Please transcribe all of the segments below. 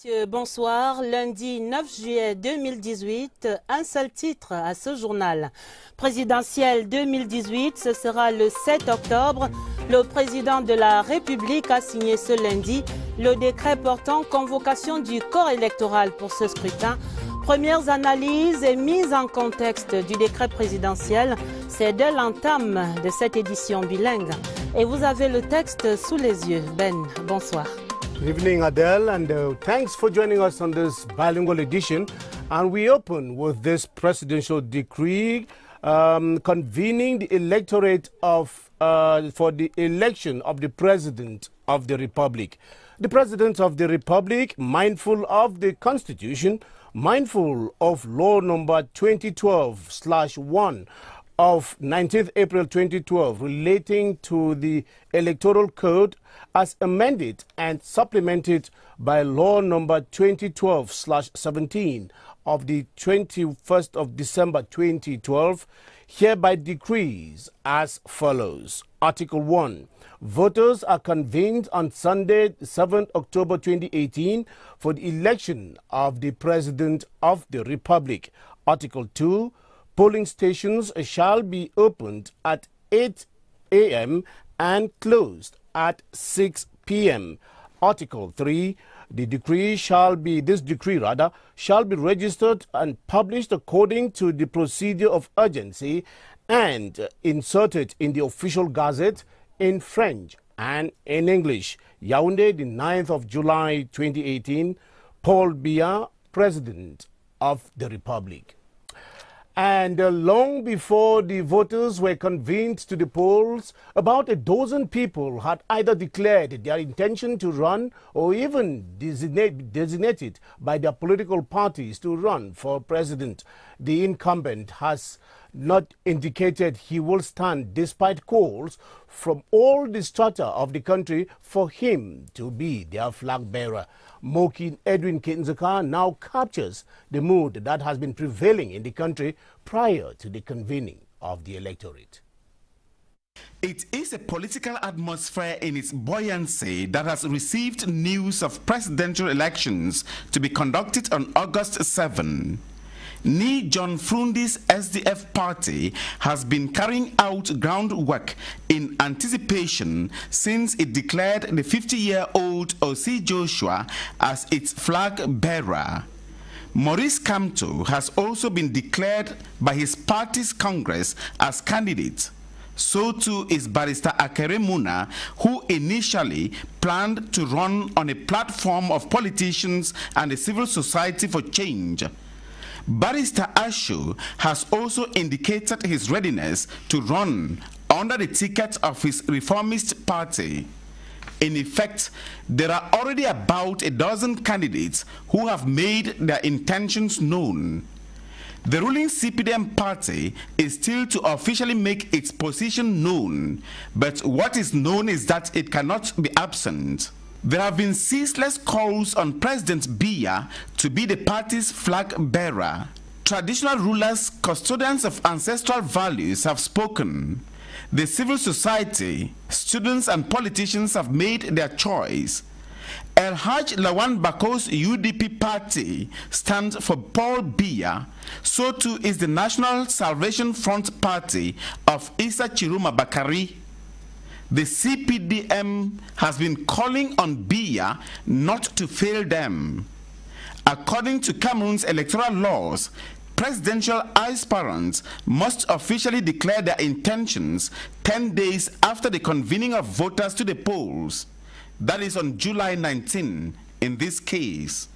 Messieurs, bonsoir. Lundi 9 juillet 2018, un seul titre à ce journal. Présidentiel 2018, ce sera le 7 octobre. Le président de la République a signé ce lundi le décret portant convocation du corps électoral pour ce scrutin. Premières analyses et mise en contexte du décret présidentiel, c'est dès l'entame de cette édition bilingue. Et vous avez le texte sous les yeux. Ben, bonsoir. Good evening, Adele, and thanks for joining us on this bilingual edition. And we open with this presidential decree convening the electorate for the election of the President of the Republic. The President of the Republic, mindful of the Constitution, mindful of law number 2012/1 of 19th April 2012 relating to the Electoral Code as amended and supplemented by law number 2012/17 of the 21st of December 2012, hereby decrees as follows. Article 1. Voters are convened on Sunday, 7th October 2018 for the election of the President of the Republic. Article 2. Polling stations shall be opened at 8 a.m. and closed at 6 p.m. Article 3. This decree shall be registered and published according to the procedure of urgency and inserted in the official gazette in French and in English. Yaoundé, the 9th of July 2018. Paul Biya, President of the Republic. And long before the voters were convened to the polls, about a dozen people had either declared their intention to run or even designated by their political parties to run for president. The incumbent has not indicated he will stand despite calls from all the strata of the country for him to be their flag bearer. Mokin Edwin Kinzaka now captures the mood that has been prevailing in the country prior to the convening of the electorate. It is a political atmosphere in its buoyancy that has received news of presidential elections to be conducted on August 7. Ni John Frundi's SDF party has been carrying out groundwork in anticipation since it declared the 50-year-old Osi Joshua as its flag bearer. Maurice Kamto has also been declared by his party's Congress as candidate. So too is Barrister Akere Muna, who initially planned to run on a platform of politicians and the civil society for change. Barrister Ashu has also indicated his readiness to run under the ticket of his reformist party. In effect, there are already about a dozen candidates who have made their intentions known. The ruling CPDM party is still to officially make its position known, but what is known is that it cannot be absent. There have been ceaseless calls on President Biya to be the party's flag bearer. Traditional rulers, custodians of ancestral values have spoken. The civil society, students and politicians have made their choice. El Haj Lawan Bako's UDP party stands for Paul Biya. So too is the National Salvation Front party of Issa Chiruma Bakari. The CPDM has been calling on Biya not to fail them. According to Cameroon's electoral laws, presidential aspirants must officially declare their intentions 10 days after the convening of voters to the polls. That is on July 19 in this case.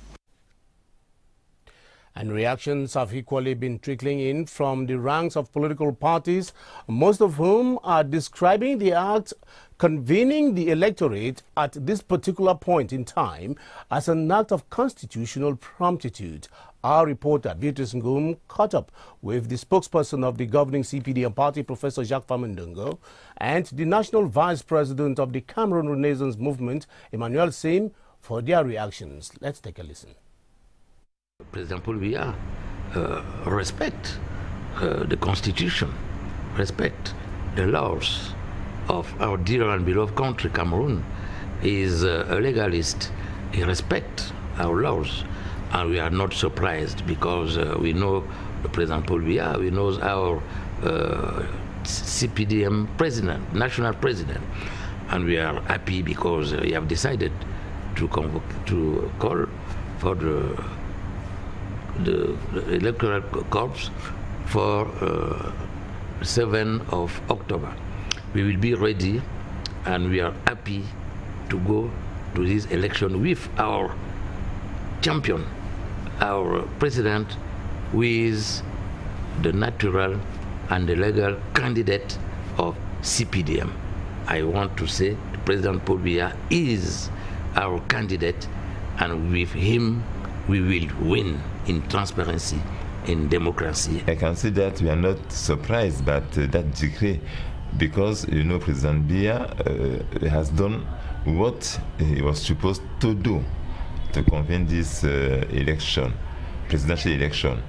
And reactions have equally been trickling in from the ranks of political parties, most of whom are describing the act convening the electorate at this particular point in time as an act of constitutional promptitude. Our reporter, Beatrice Ngum, caught up with the spokesperson of the governing CPDM party, Professor Jacques Famendongo, and the national vice president of the Cameroon Renaissance Movement, Emmanuel Sim, for their reactions. Let's take a listen. President Paul Biya respect the Constitution, respect the laws of our dear and beloved country, Cameroon. He is a legalist. He respects our laws. And we are not surprised because we know President Paul Biya, we know our CPDM president, national president, and we are happy because we have decided to call for the electoral corps for 7th of October. We will be ready, and we are happy to go to this election with our champion, our president, who is the natural and the legal candidate of CPDM. I want to say President Paul Biya is our candidate, and with him we will win in transparency, in democracy. I can say that we are not surprised by that decree, because you know President Biya has done what he was supposed to do to convene this election, presidential election.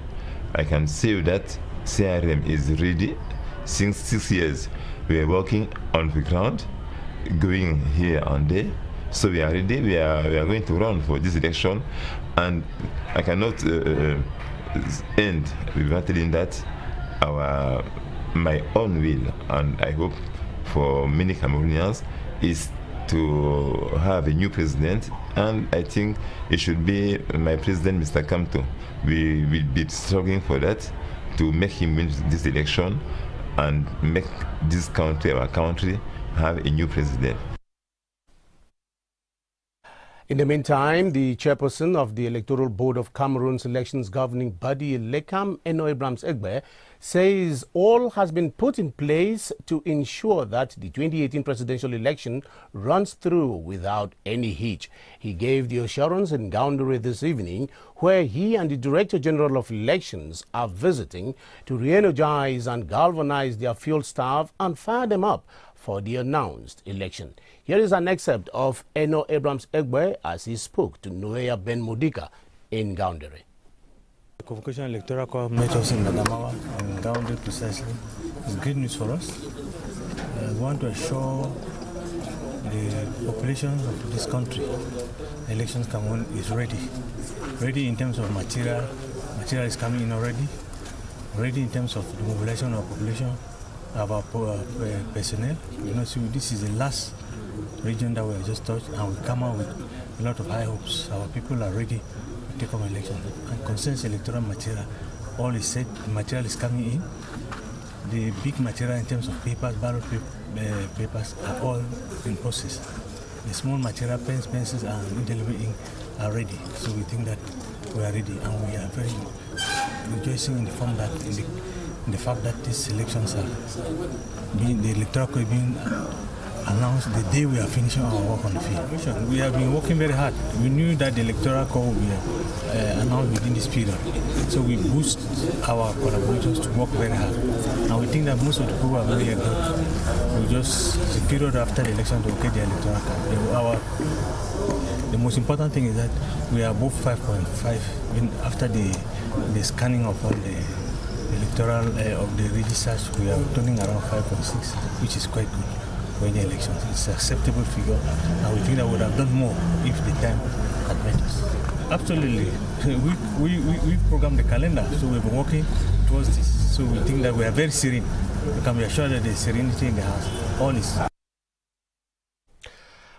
I can say that CRM is ready. Since 6 years, we are working on the ground, going here and there. So we are ready. We are going to run for this election, and I cannot end without telling that my own will, and I hope for many Cameroonians, is to have a new president, and I think it should be my president, Mr. Kamto. We will be struggling for that, to make him win this election and make this country, our country, have a new president. In the meantime, the chairperson of the Electoral Board of Cameroon's elections governing body, LECAM, Eno Abrams Egbe, says all has been put in place to ensure that the 2018 presidential election runs through without any hitch. He gave the assurance in Gaoundéré this evening, where he and the Director General of Elections are visiting to re-energize and galvanize their field staff and fire them up for the announced election. Here is an excerpt of Eno Abrams Egbe as he spoke to Noea Ben Modika in Gaoundéré. The Convocation Electoral Corps met us in Adamawa and Gaoundéré precisely. It's great news for us. We want to assure the population of this country, elections Cameroon is ready. Ready in terms of material. Material is coming in already. Ready in terms of the mobilization of population, of our personnel. You know, so this is the last region that we have just touched, and we come out with a lot of high hopes. Our people are ready to take up election. And concerns electoral material, all is set, the material is coming in. The big material in terms of papers, ballot papers are all in process. The small material, pens, pencils, and indelible ink are ready. So we think that we are ready, and we are very rejoicing in the fact that these elections are the electoral code being announced the day we are finishing our work on the field. We have been working very hard. We knew that the electoral code will be announced within this period. So we boost our collaborators to work very hard. And we think that most of the people are very good. We just, the period after the election to get the electoral card. The most important thing is that we are above 5.5 after the scanning of all the electoral of the registers. We are turning around 5.6, which is quite good for any elections. It's an acceptable figure, and we think that we would have done more if the time had met us. Absolutely. We program the calendar, so we've been working towards this. So we think that we are very serene. We can be assured that there's serenity in the house. All is.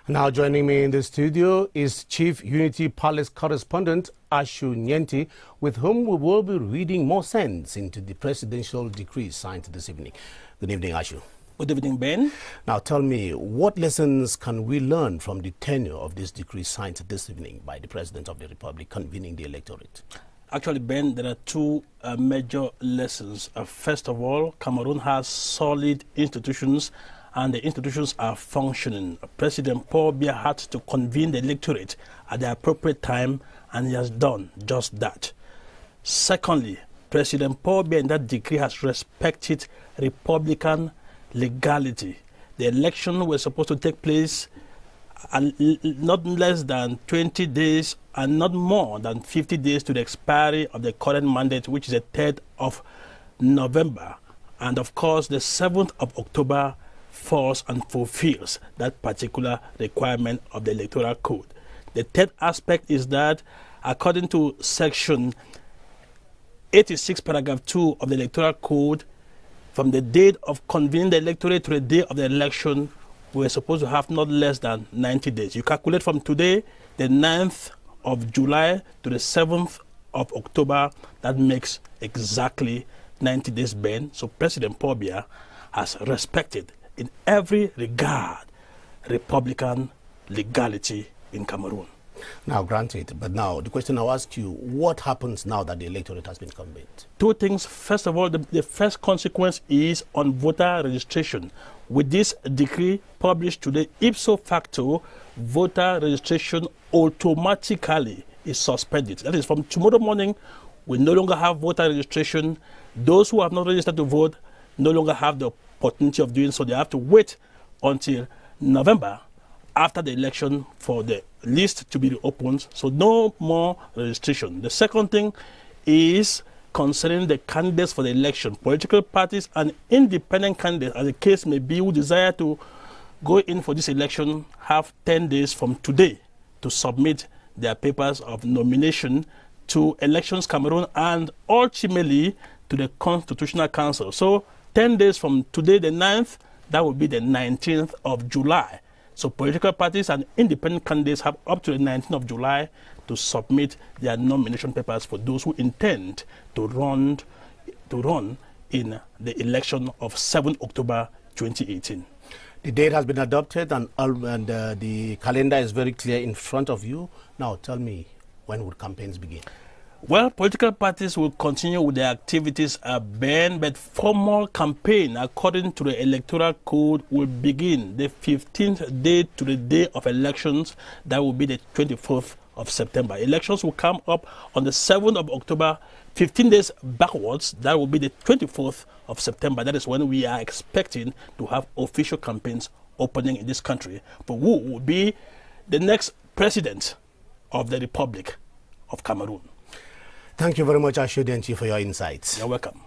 Now joining me in the studio is Chief Unity Palace correspondent Ashu Nyenti, with whom we will be reading more sense into the presidential decree signed this evening. Good evening, Ashu. Good evening, Ben. Now tell me, what lessons can we learn from the tenure of this decree signed this evening by the President of the Republic convening the electorate? Actually, Ben, there are two major lessons. First of all, Cameroon has solid institutions, and the institutions are functioning. President Paul Biya had to convene the electorate at the appropriate time, and he has done just that. Secondly, President Paul Biya in that decree has respected Republican legality. The election was supposed to take place not less than 20 days and not more than 50 days to the expiry of the current mandate, which is the 3rd of November. And of course, the 7th of October falls and fulfills that particular requirement of the electoral code. The third aspect is that according to Section 86, paragraph 2 of the Electoral Code, from the date of convening the electorate to the day of the election, we're supposed to have not less than 90 days. You calculate from today, the 9th of July to the 7th of October, that makes exactly 90 days ban. So President Paul Biya has respected in every regard Republican legality in Cameroon. Now, granted, but now the question I'll ask you, what happens now that the electorate has been convened? Two things. First of all, the first consequence is on voter registration. With this decree published today, ipso facto, voter registration automatically is suspended. That is, from tomorrow morning, we no longer have voter registration. Those who have not registered to vote no longer have the opportunity of doing so. They have to wait until November after the election for the list to be reopened. So no more registration. The second thing is concerning the candidates for the election. Political parties and independent candidates, as the case may be, who desire to go in for this election have 10 days from today to submit their papers of nomination to Elections Cameroon and ultimately to the Constitutional Council. So 10 days from today, the 9th, that will be the 19th of July. So political parties and independent candidates have up to the 19th of July to submit their nomination papers for those who intend to run in the election of 7 October 2018. The date has been adopted and the calendar is very clear in front of you. Now tell me, when would campaigns begin? Well, political parties will continue with their activities but formal campaign, according to the Electoral Code, will begin the 15th day to the day of elections. That will be the 24th of September. Elections will come up on the 7th of October, 15 days backwards. That will be the 24th of September. That is when we are expecting to have official campaigns opening in this country for who will be the next president of the Republic of Cameroon. Thank you very much, Ashodenchi, for your insights. You're welcome.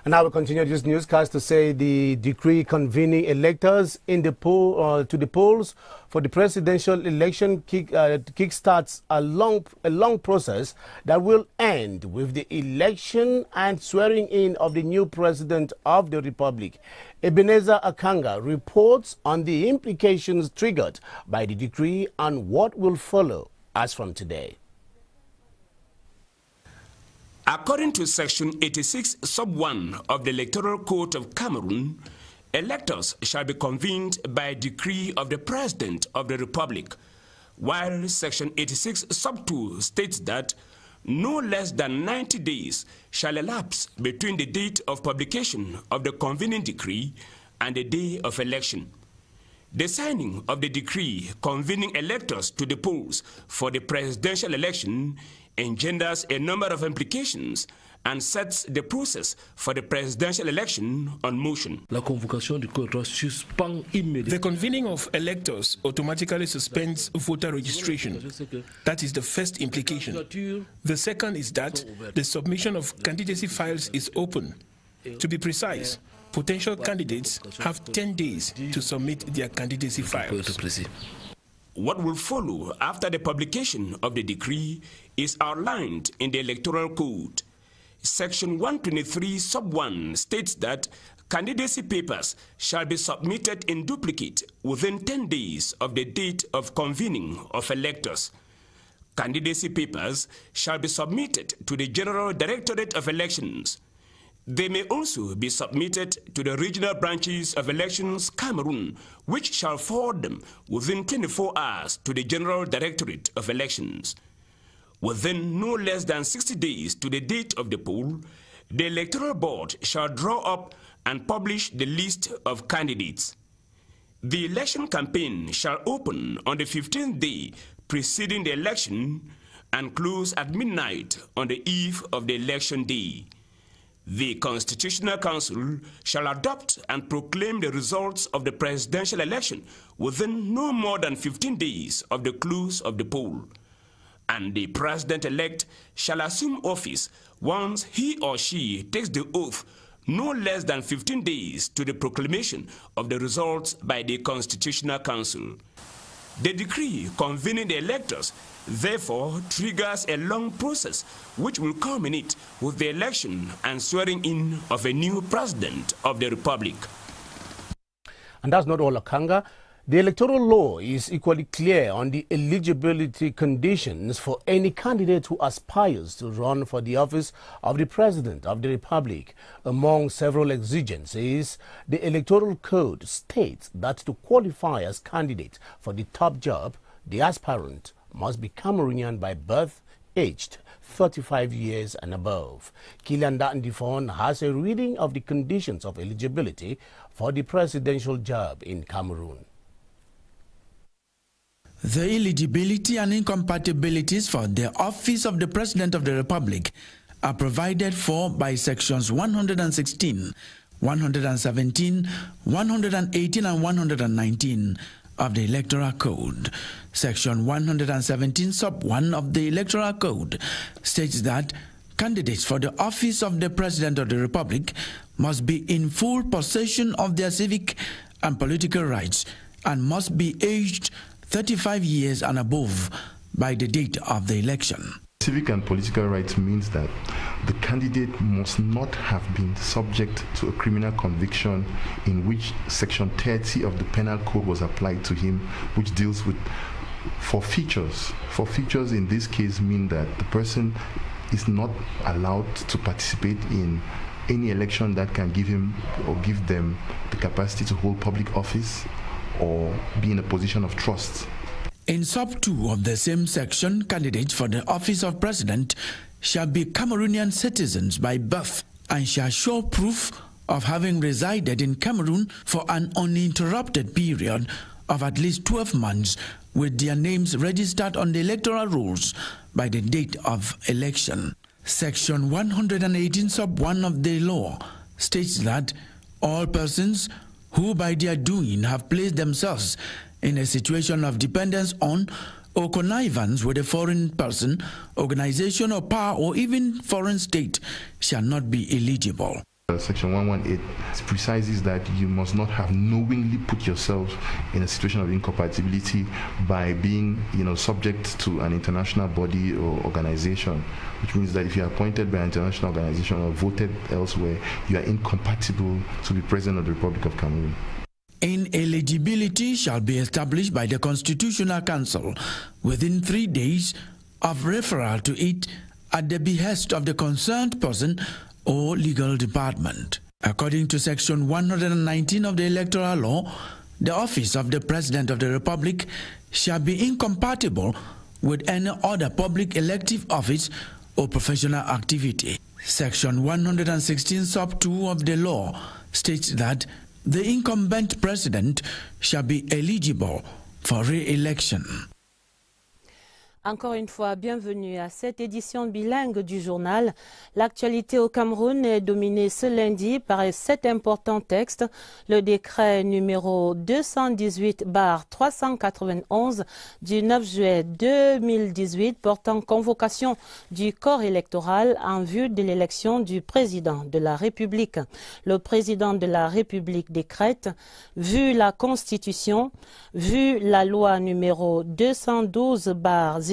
And now we continue this newscast to say the decree convening electors in the to the polls for the presidential election kickstarts a long process that will end with the election and swearing in of the new president of the Republic. Ebenezer Akanga reports on the implications triggered by the decree and what will follow as from today. According to Section 86, Sub 1 of the Electoral Code of Cameroon, electors shall be convened by decree of the President of the Republic, while Section 86, Sub 2 states that no less than 90 days shall elapse between the date of publication of the convening decree and the day of election. The signing of the decree convening electors to the polls for the presidential election engenders a number of implications and sets the process for the presidential election on motion. La convocation du contrat suspend immédiatement. The convening of electors automatically suspends voter registration. That is the first implication. The second is that the submission of candidacy files is open. To be precise, potential candidates have 10 days to submit their candidacy files. What will follow after the publication of the decree is outlined in the Electoral Code. Section 123 Sub 1 states that candidacy papers shall be submitted in duplicate within 10 days of the date of convening of electors. Candidacy papers shall be submitted to the General Directorate of Elections. They may also be submitted to the regional branches of Elections Cameroon, which shall forward them within 24 hours to the General Directorate of Elections. Within no less than 60 days to the date of the poll, the Electoral Board shall draw up and publish the list of candidates. The election campaign shall open on the 15th day preceding the election and close at midnight on the eve of the election day. The Constitutional Council shall adopt and proclaim the results of the presidential election within no more than 15 days of the close of the poll. And the president-elect shall assume office once he or she takes the oath no less than 15 days to the proclamation of the results by the Constitutional Council. The decree convening the electors therefore triggers a long process which will culminate with the election and swearing in of a new president of the Republic. And that's not all, Akanga. The electoral law is equally clear on the eligibility conditions for any candidate who aspires to run for the office of the President of the Republic. Among several exigencies, the Electoral Code states that to qualify as candidate for the top job, the aspirant must be Cameroonian by birth, aged 35 years and above. Kilian Datndifon has a reading of the conditions of eligibility for the presidential job in Cameroon. The eligibility and incompatibilities for the office of the President of the Republic are provided for by sections 116, 117, 118 and 119 of the Electoral Code. Section 117 sub 1 of the Electoral Code states that candidates for the office of the President of the Republic must be in full possession of their civic and political rights and must be aged 35 years and above by the date of the election. Civic and political rights means that the candidate must not have been subject to a criminal conviction in which Section 30 of the Penal Code was applied to him, which deals with forfeitures. Forfeitures in this case mean that the person is not allowed to participate in any election that can give him or give them the capacity to hold public office or be in a position of trust. In sub 2 of the same section, candidates for the office of president shall be Cameroonian citizens by birth and shall show proof of having resided in Cameroon for an uninterrupted period of at least 12 months with their names registered on the electoral rolls by the date of election. Section 118 sub 1 of the law states that all persons who by their doing have placed themselves in a situation of dependence on or connivance with a foreign person, organization or power or even foreign state shall not be eligible. Section 118 precises that you must not have knowingly put yourself in a situation of incompatibility by being, subject to an international body or organization, which means that if you are appointed by an international organization or voted elsewhere, you are incompatible to be President of the Republic of Cameroon. Ineligibility shall be established by the Constitutional Council within 3 days of referral to it at the behest of the concerned person or legal department. According to Section 119 of the Electoral Law, the office of the President of the Republic shall be incompatible with any other public elective office or professional activity. Section 116 sub 2 of the law states that the incumbent president shall be eligible for re-election. Encore une fois, bienvenue à cette édition bilingue du journal. L'actualité au Cameroun est dominée ce lundi par 7 importants textes. Le décret numéro 218/391 du 9 juillet 2018 portant convocation du corps électoral en vue de l'élection du président de la République. Le président de la République décrète, vu la Constitution, vu la loi numéro 212/001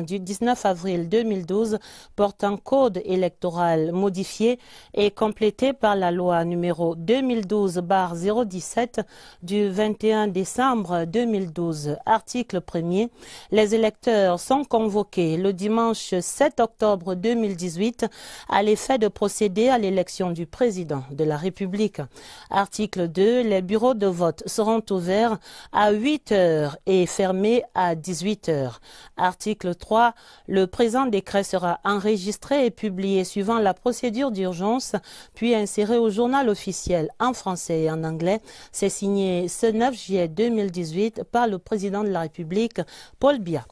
du 19 avril 2012 portant code électoral modifié et complété par la loi numéro 2012/017 du 21 décembre 2012. Article 1er. Les électeurs sont convoqués le dimanche 7 octobre 2018 à l'effet de procéder à l'élection du président de la République. Article 2. Les bureaux de vote seront ouverts à 8 heures et fermés à 18 heures. Article 3. Le présent décret sera enregistré et publié suivant la procédure d'urgence, puis inséré au journal officiel en français et en anglais. C'est signé ce 9 juillet 2018 par le président de la République, Paul Biya.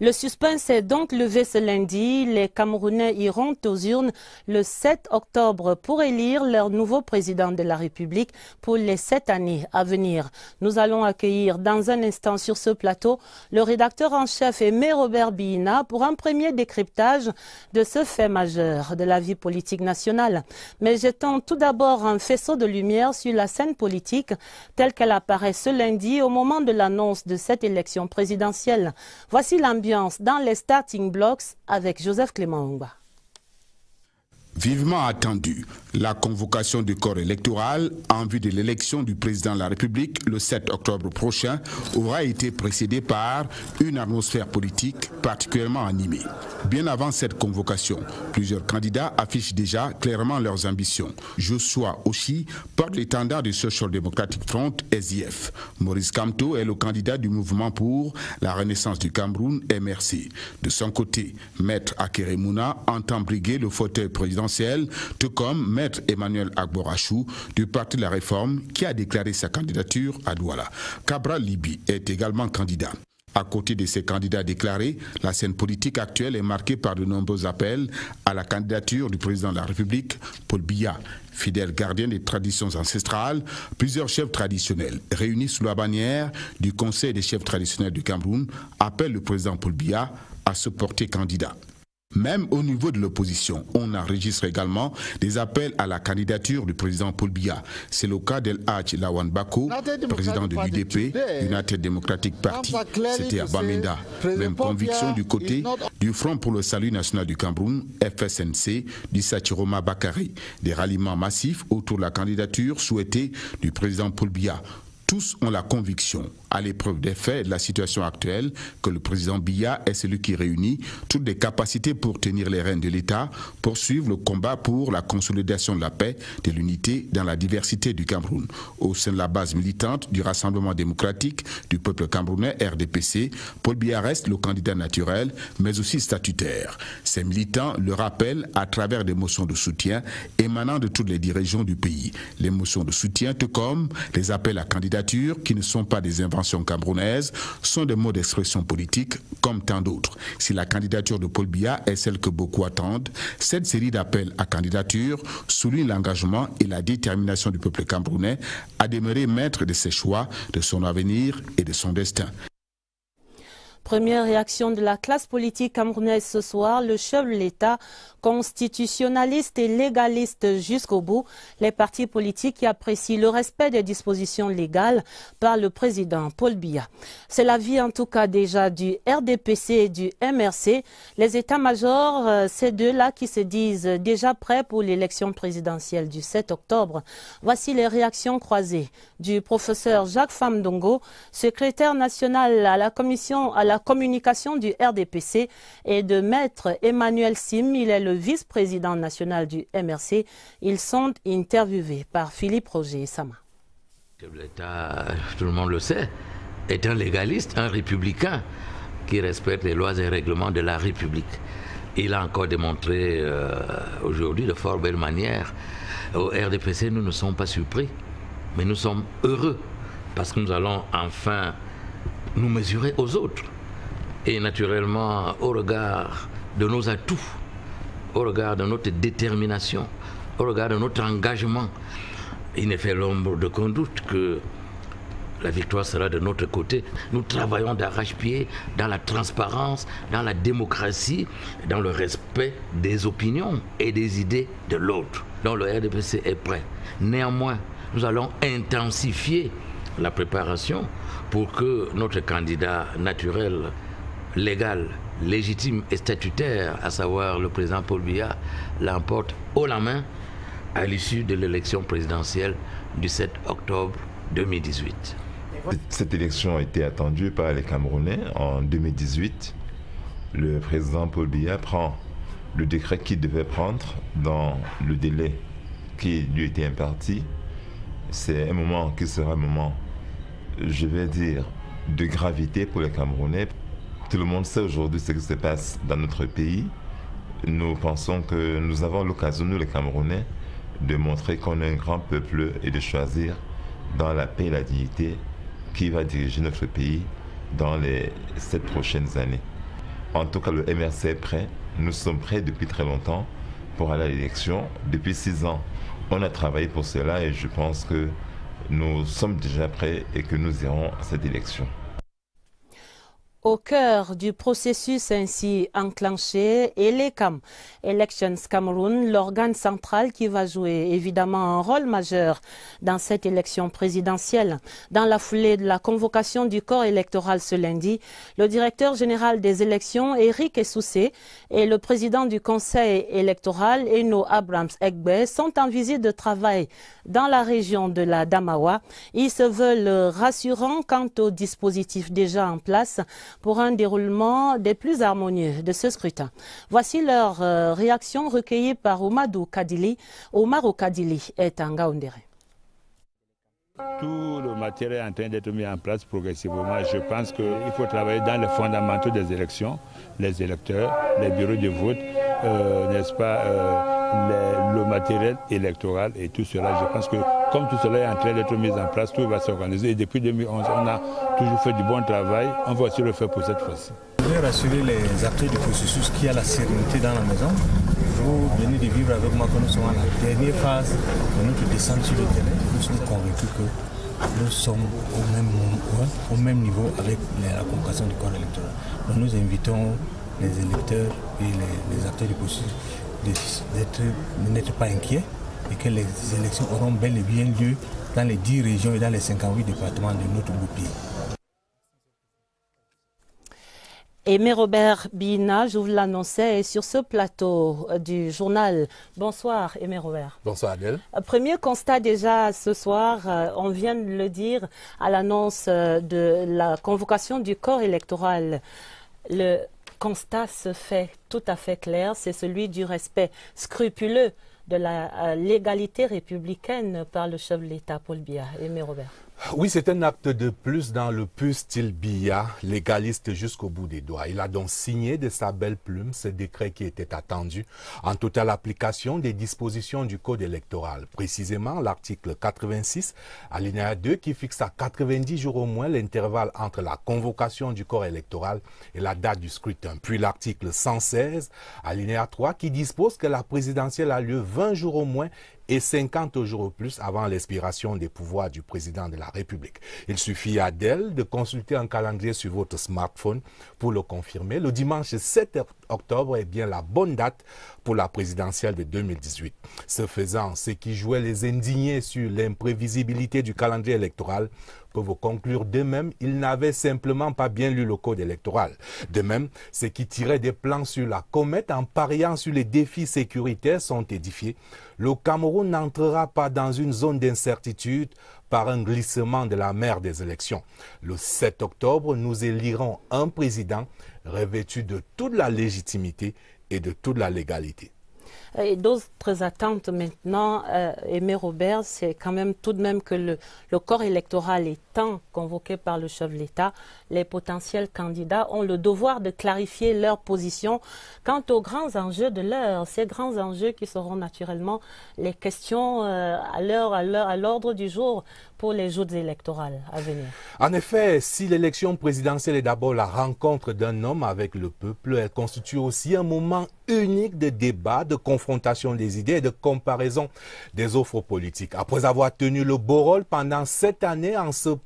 Le suspense est donc levé ce lundi. Les Camerounais iront aux urnes le 7 octobre pour élire leur nouveau président de la République pour les 7 années à venir. Nous allons accueillir dans un instant sur ce plateau le rédacteur en chef Aimé Robert Biina pour un premier décryptage de ce fait majeur de la vie politique nationale. Mais jetons tout d'abord un faisceau de lumière sur la scène politique telle qu'elle apparaît ce lundi au moment de l'annonce de cette élection présidentielle. Voici l'ambiance dans les starting blocks avec Joseph Clément Ongba. Vivement attendu, la convocation du corps électoral en vue de l'élection du président de la République le 7 octobre prochain aura été précédée par une atmosphère politique particulièrement animée. Bien avant cette convocation, plusieurs candidats affichent déjà clairement leurs ambitions. Joshua Oshi porte l'étendard du Social Democratic Front, SDF. Maurice Kamto est le candidat du mouvement pour la renaissance du Cameroun, MRC. De son côté, Maître Akeremouna entend briguer le fauteuil présidentiel, tout comme Maître Emmanuel Agborachou du Parti de la Réforme qui a déclaré sa candidature à Douala. Cabral Libi est également candidat. À côté de ces candidats déclarés, la scène politique actuelle est marquée par de nombreux appels à la candidature du président de la République, Paul Biya. Fidèle gardien des traditions ancestrales, plusieurs chefs traditionnels réunis sous la bannière du Conseil des chefs traditionnels du Cameroun appellent le président Paul Biya à se porter candidat. Même au niveau de l'opposition, on enregistre également des appels à la candidature du président Paul Biya. C'est le cas d'El Hadj Lawan Bako, président de l'UDP, United Democratic Party. C'était à Bamenda. Même conviction du côté du Front pour le Salut National du Cameroun, FSNC, du Sachiroma Bakary. Des ralliements massifs autour de la candidature souhaitée du président Paul Biya. Tous ont la conviction, à l'épreuve des faits et de la situation actuelle, que le président Biya est celui qui réunit toutes les capacités pour tenir les rênes de l'État, poursuivre le combat pour la consolidation de la paix, de l'unité dans la diversité du Cameroun. Au sein de la base militante du Rassemblement démocratique du peuple camerounais, RDPC, Paul Biya reste le candidat naturel, mais aussi statutaire. Ces militants le rappellent à travers des motions de soutien émanant de toutes les régions du pays. Les motions de soutien, tout comme les appels à candidature, qui ne sont pas des inventions camerounaises, sont des mots d'expression politique comme tant d'autres. Si la candidature de Paul Biya est celle que beaucoup attendent, cette série d'appels à candidature souligne l'engagement et la détermination du peuple camerounais à demeurer maître de ses choix, de son avenir et de son destin. Première réaction de la classe politique camerounaise ce soir, le chef de l'État, constitutionnaliste et légaliste jusqu'au bout, les partis politiques qui apprécient le respect des dispositions légales par le président Paul Biya. C'est l'avis en tout cas déjà du RDPC et du MRC, les états-majors, ces deux-là qui se disent déjà prêts pour l'élection présidentielle du 7 octobre. Voici les réactions croisées du professeur Jacques Famdongo, secrétaire national à la communication du RDPC, et de maître Emmanuel Sim, il est le vice-président national du MRC. Ils sont interviewés par Philippe Roger Sama. L'État, tout le monde le sait, est un légaliste, un républicain qui respecte les lois et règlements de la République. Il a encore démontré aujourd'hui de fort belle manière. Au RDPC, nous ne sommes pas surpris, mais nous sommes heureux parce que nous allons enfin nous mesurer aux autres. Et naturellement, au regard de nos atouts, au regard de notre détermination, au regard de notre engagement, il ne fait l'ombre d'aucun doute que la victoire sera de notre côté. Nous travaillons d'arrache-pied dans la transparence, dans la démocratie, dans le respect des opinions et des idées de l'autre. Donc le RDPC est prêt. Néanmoins, nous allons intensifier la préparation pour que notre candidat naturel, légal, légitime et statutaire, à savoir le président Paul Biya, l'emporte haut la main à l'issue de l'élection présidentielle du 7 octobre 2018. Cette élection a été attendue par les Camerounais en 2018. Le président Paul Biya prend le décret qu'il devait prendre dans le délai qui lui était imparti. C'est un moment qui sera un moment, je vais dire, de gravité pour les Camerounais. Tout le monde sait aujourd'hui ce qui se passe dans notre pays. Nous pensons que nous avons l'occasion, nous les Camerounais, de montrer qu'on est un grand peuple et de choisir dans la paix et la dignité qui va diriger notre pays dans les 7 prochaines années. En tout cas, le MRC est prêt. Nous sommes prêts depuis très longtemps pour aller à l'élection. Depuis 6 ans, on a travaillé pour cela et je pense que nous sommes déjà prêts et que nous irons à cette élection. Au cœur du processus ainsi enclenché, ELECAM, Elections Cameroun, l'organe central qui va jouer évidemment un rôle majeur dans cette élection présidentielle. Dans la foulée de la convocation du corps électoral ce lundi, le directeur général des élections, Eric Essoussé, et le président du conseil électoral, Eno Abrams-Egbe, sont en visite de travail dans la région de la Damawa. Ils se veulent rassurants quant au dispositif déjà en place pour un déroulement des plus harmonieux de ce scrutin. Voici leur réaction recueillie par Oumarou Kadili. Oumarou Kadili est en Gaoundéré. Tout le matériel est en train d'être mis en place progressivement. Je pense qu'il faut travailler dans les fondamentaux des élections, les électeurs, les bureaux de vote, n'est-ce pas, le matériel électoral et tout cela. Je pense que comme tout cela est en train d'être mis en place, tout va s'organiser. Et depuis 2011, on a toujours fait du bon travail. On va aussi le faire pour cette fois-ci. Je veux rassurer les acteurs du processus qu'il y a la sérénité dans la maison. Vous venez de vivre avec moi que nous sommes à la dernière phase de notre descente sur le terrain. Nous sommes convaincus que nous sommes au même niveau avec la convocation du corps électoral. Donc nous invitons les électeurs et les acteurs du processus de n'être pas inquiets et que les élections auront bel et bien lieu dans les 10 régions et dans les 58 départements de notre beau pays. Aimé Robert Bina, je vous l'annonçais, est sur ce plateau du journal. Bonsoir Aimé Robert. Bonsoir Adèle. Premier constat déjà ce soir, on vient de le dire à l'annonce de la convocation du corps électoral. Le constat se fait tout à fait clair, c'est celui du respect scrupuleux de la légalité républicaine par le chef de l'État, Paul Biya. Aimé Robert. Oui, c'est un acte de plus dans le pur style Biya, légaliste jusqu'au bout des doigts. Il a donc signé de sa belle plume ce décret qui était attendu en totale application des dispositions du Code électoral. Précisément l'article 86, alinéa 2, qui fixe à 90 jours au moins l'intervalle entre la convocation du corps électoral et la date du scrutin. Puis l'article 116, alinéa 3, qui dispose que la présidentielle a lieu 20 jours au moins et 50 jours au plus avant l'expiration des pouvoirs du président de la République. Il suffit à Adèle de consulter un calendrier sur votre smartphone pour le confirmer. Le dimanche 7 octobre est bien la bonne date pour la présidentielle de 2018. Ce faisant, ceux qui jouaient les indignés sur l'imprévisibilité du calendrier électoral peuvent conclure d'eux-mêmes, ils n'avaient simplement pas bien lu le code électoral. De même, ceux qui tiraient des plans sur la comète en pariant sur les défis sécuritaires sont édifiés. Le Cameroun n'entrera pas dans une zone d'incertitude par un glissement de la mer des élections. Le 7 octobre, nous élirons un président revêtu de toute la légitimité et de toute la légalité. Et d'autres attentes maintenant, Aimé Robert, c'est quand même tout de même que le corps électoral étant convoqué par le chef de l'État, les potentiels candidats ont le devoir de clarifier leur position quant aux grands enjeux de l'heure. Ces grands enjeux qui seront naturellement les questions à l'ordre du jour pour les joutes électorales à venir. En effet, si l'élection présidentielle est d'abord la rencontre d'un homme avec le peuple, elle constitue aussi un moment unique de débat, de confrontation des idées et de comparaison des offres politiques. Après avoir tenu le beau rôle pendant 7 années en s'opposant,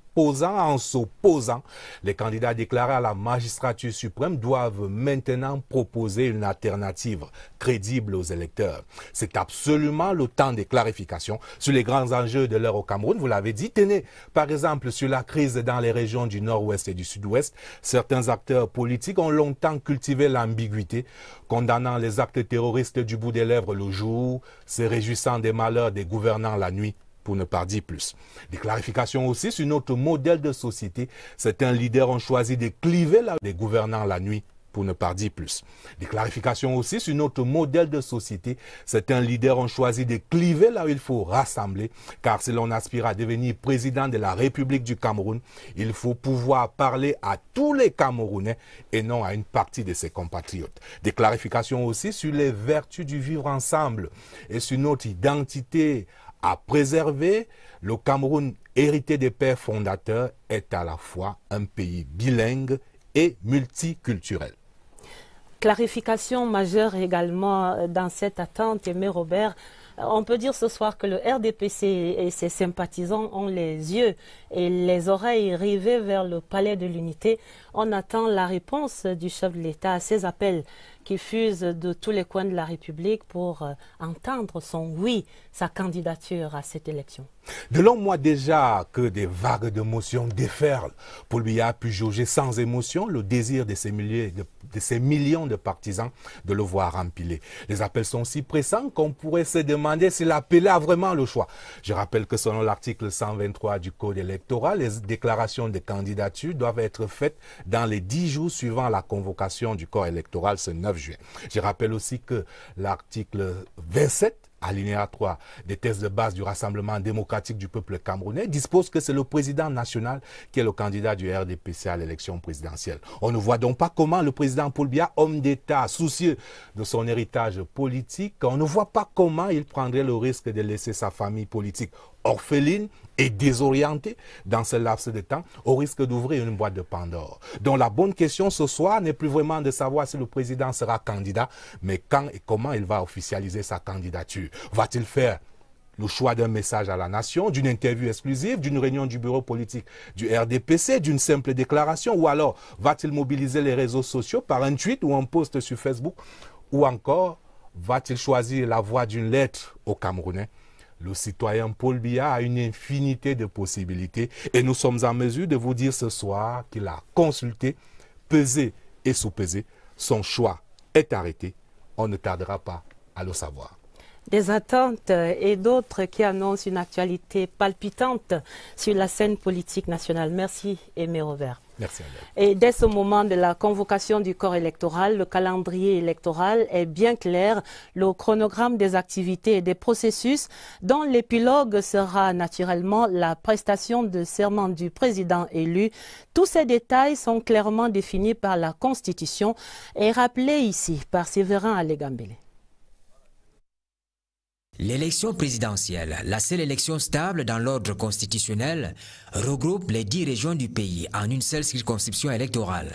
les candidats déclarés à la magistrature suprême doivent maintenant proposer une alternative crédible aux électeurs. C'est absolument le temps des clarifications sur les grands enjeux de l'heure au Cameroun. Vous l'avez dit, tenez, par exemple, sur la crise dans les régions du Nord-Ouest et du Sud-Ouest, certains acteurs politiques ont longtemps cultivé l'ambiguïté, condamnant les actes terroristes du bout des lèvres le jour, se réjouissant des malheurs des gouvernants la nuit, pour ne pas dire plus. Des clarifications aussi sur notre modèle de société. Certains leaders ont choisi de cliver des gouvernants la nuit, pour ne pas dire plus. Des clarifications aussi sur notre modèle de société. Certains leaders ont choisi de cliver là où il faut rassembler, car si l'on aspire à devenir président de la République du Cameroun, il faut pouvoir parler à tous les Camerounais et non à une partie de ses compatriotes. Des clarifications aussi sur les vertus du vivre ensemble et sur notre identité à préserver. Le Cameroun, hérité des pères fondateurs, est à la fois un pays bilingue et multiculturel. Clarification majeure également dans cette attente, Aimé Robert. On peut dire ce soir que le RDPC et ses sympathisants ont les yeux et les oreilles rivées vers le palais de l'Unité. On attend la réponse du chef de l'État à ces appels qui fusent de tous les coins de la République pour entendre son oui, sa candidature à cette élection. De longs mois déjà que des vagues d'émotions déferlent. Paul Biya a pu jauger sans émotion le désir de ces millions de partisans de le voir empiler. Les appels sont si pressants qu'on pourrait se demander s'il appelait a vraiment le choix. Je rappelle que selon l'article 123 du Code électoral, les déclarations de candidature doivent être faites dans les 10 jours suivant la convocation du corps électoral ce 9 juin. Je rappelle aussi que l'article 27 alinéa 3 des textes de base du Rassemblement démocratique du peuple camerounais dispose que c'est le président national qui est le candidat du RDPC à l'élection présidentielle. On ne voit donc pas comment le président Paul Biya, homme d'État soucieux de son héritage politique, on ne voit pas comment il prendrait le risque de laisser sa famille politique orpheline et désorientée dans ce laps de temps, au risque d'ouvrir une boîte de Pandore. Donc la bonne question ce soir n'est plus vraiment de savoir si le président sera candidat, mais quand et comment il va officialiser sa candidature. Va-t-il faire le choix d'un message à la nation, d'une interview exclusive, d'une réunion du bureau politique du RDPC, d'une simple déclaration, ou alors va-t-il mobiliser les réseaux sociaux par un tweet ou un post sur Facebook, ou encore va-t-il choisir la voie d'une lettre aux Camerounais? Le citoyen Paul Biya a une infinité de possibilités et nous sommes en mesure de vous dire ce soir qu'il a consulté, pesé et sous-pesé. Son choix est arrêté. On ne tardera pas à le savoir. Des attentes et d'autres qui annoncent une actualité palpitante sur la scène politique nationale. Merci Aimé Robert. Merci Albert. Et dès ce moment de la convocation du corps électoral, le calendrier électoral est bien clair. Le chronogramme des activités et des processus dont l'épilogue sera naturellement la prestation de serment du président élu. Tous ces détails sont clairement définis par la Constitution et rappelés ici par Séverin Alégambélé. L'élection présidentielle, la seule élection stable dans l'ordre constitutionnel, regroupe les 10 régions du pays en une seule circonscription électorale.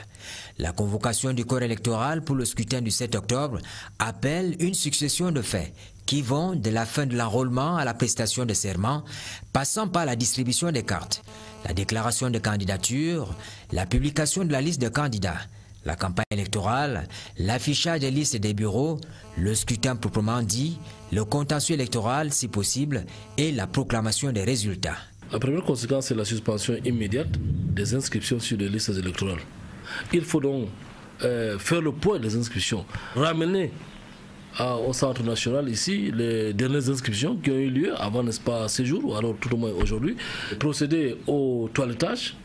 La convocation du corps électoral pour le scrutin du 7 octobre appelle une succession de faits qui vont de la fin de l'enrôlement à la prestation de serment, passant par la distribution des cartes, la déclaration de candidature, la publication de la liste de candidats, la campagne électorale, l'affichage des listes des bureaux, le scrutin proprement dit, le contentieux électoral si possible et la proclamation des résultats. La première conséquence, c'est la suspension immédiate des inscriptions sur les listes électorales. Il faut donc faire le point des inscriptions, ramener au centre national ici les dernières inscriptions qui ont eu lieu avant, n'est-ce pas, ces jours, ou alors tout au moins aujourd'hui, procéder au toilettage,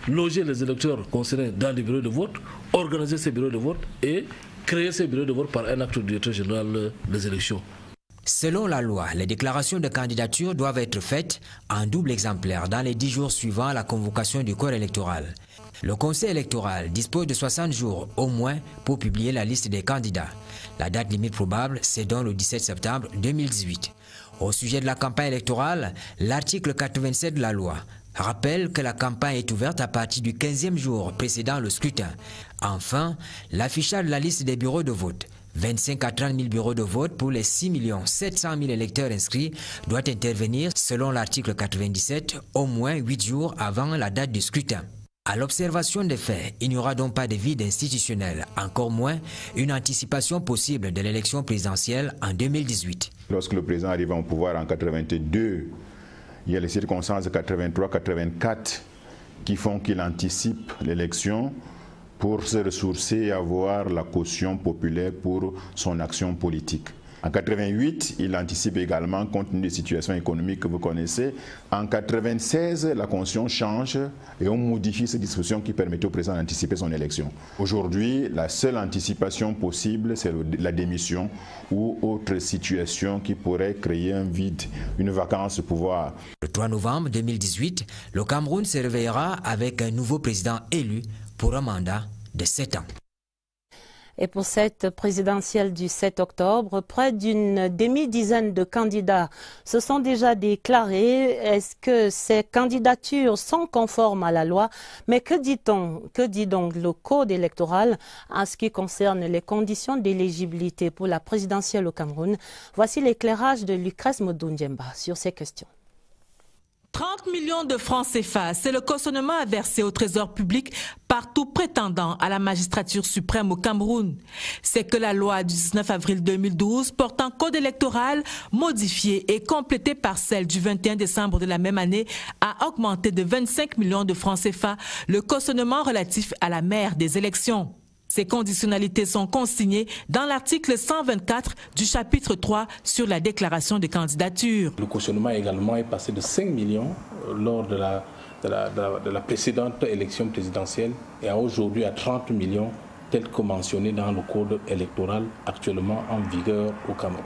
loger les électeurs concernés dans des bureaux de vote, organiser ces bureaux de vote et créer ces bureaux de vote par un acte du directeur général des élections. Selon la loi, les déclarations de candidature doivent être faites en double exemplaire dans les 10 jours suivant la convocation du corps électoral. Le Conseil électoral dispose de 60 jours au moins pour publier la liste des candidats. La date limite probable, c'est donc le 17 septembre 2018. Au sujet de la campagne électorale, l'article 87 de la loi rappelle que la campagne est ouverte à partir du 15e jour précédant le scrutin. Enfin, l'affichage de la liste des bureaux de vote, 25 à 30 000 bureaux de vote pour les 6 700 000 électeurs inscrits, doit intervenir selon l'article 97 au moins 8 jours avant la date du scrutin. À l'observation des faits, il n'y aura donc pas de vide institutionnel, encore moins une anticipation possible de l'élection présidentielle en 2018. Lorsque le président arrive au pouvoir en 82, il y a les circonstances de 83-84 qui font qu'il anticipe l'élection pour se ressourcer et avoir la caution populaire pour son action politique. En 88, il anticipe également compte tenu des situations économiques que vous connaissez. En 96, la Constitution change et on modifie ces dispositions qui permettaient au président d'anticiper son élection. Aujourd'hui, la seule anticipation possible, c'est la démission ou autre situation qui pourrait créer un vide, une vacance de pouvoir. Le 3 novembre 2018, le Cameroun se réveillera avec un nouveau président élu pour un mandat de 7 ans. Et pour cette présidentielle du 7 octobre, près d'une demi-dizaine de candidats se sont déjà déclarés. Est-ce que ces candidatures sont conformes à la loi? Mais que dit donc le code électoral en ce qui concerne les conditions d'éligibilité pour la présidentielle au Cameroun? Voici l'éclairage de Lucrèce Modou-Ndiemba sur ces questions. 30 millions de francs CFA, c'est le cautionnement à verser au trésor public par tout prétendant à la magistrature suprême au Cameroun. C'est que la loi du 19 avril 2012 portant code électoral, modifiée et complétée par celle du 21 décembre de la même année, a augmenté de 25 millions de francs CFA le cautionnement relatif à la mère des élections. Ces conditionnalités sont consignées dans l'article 124 du chapitre 3 sur la déclaration de candidature. Le cautionnement également est passé de 5 millions lors de la précédente élection présidentielle et aujourd'hui à 30 millions tel que mentionné dans le code électoral actuellement en vigueur au Cameroun.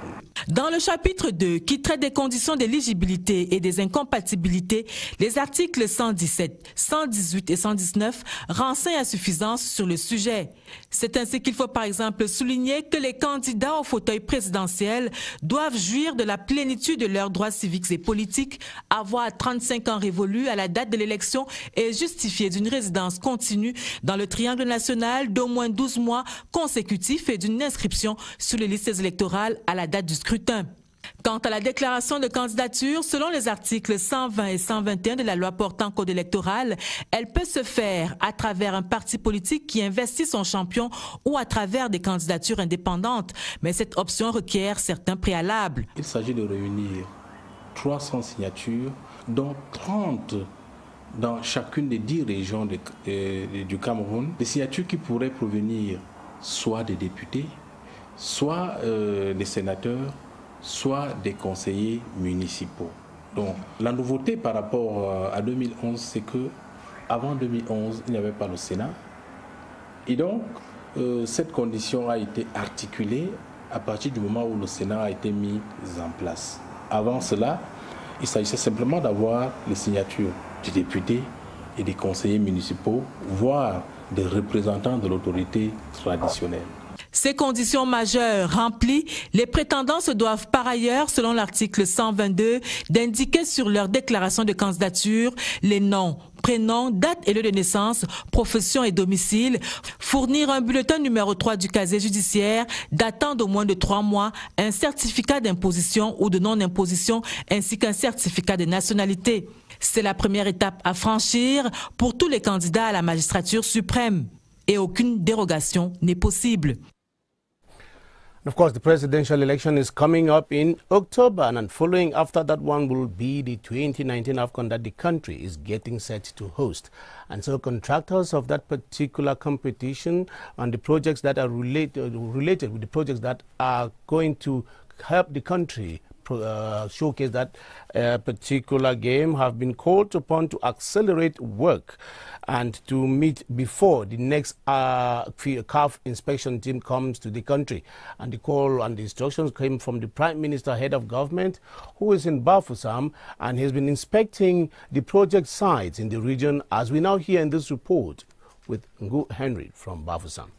Dans le chapitre 2, qui traite des conditions d'éligibilité et des incompatibilités, les articles 117, 118 et 119 renseignent à suffisance sur le sujet. C'est ainsi qu'il faut par exemple souligner que les candidats au fauteuil présidentiel doivent jouir de la plénitude de leurs droits civiques et politiques, avoir 35 ans révolus à la date de l'élection et justifier d'une résidence continue dans le triangle national d'au moins 12 mois consécutifs et d'une inscription sur les listes électorales à la date du scrutin. Quant à la déclaration de candidature, selon les articles 120 et 121 de la loi portant code électoral, elle peut se faire à travers un parti politique qui investit son champion ou à travers des candidatures indépendantes. Mais cette option requiert certains préalables. Il s'agit de réunir 300 signatures, dont 30 dans chacune des 10 régions du Cameroun, des signatures qui pourraient provenir soit des députés, soit des sénateurs, soit des conseillers municipaux. Donc la nouveauté par rapport à 2011, c'est que avant 2011, il n'y avait pas le Sénat. Et donc, cette condition a été articulée à partir du moment où le Sénat a été mis en place. Avant cela, il s'agissait simplement d'avoir les signatures des députés et des conseillers municipaux, voire des représentants de l'autorité traditionnelle. Ces conditions majeures remplies, les prétendants se doivent par ailleurs, selon l'article 122, d'indiquer sur leur déclaration de candidature les noms, prénoms, date et lieu de naissance, profession et domicile, fournir un bulletin numéro 3 du casier judiciaire datant d'au moins de 3 mois, un certificat d'imposition ou de non-imposition ainsi qu'un certificat de nationalité. C'est la première étape à franchir pour tous les candidats à la magistrature suprême. Et aucune dérogation n'est possible. Of course, the presidential election is coming up in October, and following after that one will be the 2019 AFCON that the country is getting set to host. And so contractors of that particular competition and the projects that are related with the projects that are going to help the country showcase that particular game have been called upon to accelerate work and to meet before the next CAF inspection team comes to the country. And the call and the instructions came from the Prime Minister, head of government, who is in Bafoussam, and he has been inspecting the project sites in the region, as we now hear in this report with Ngu Henry from Bafoussam.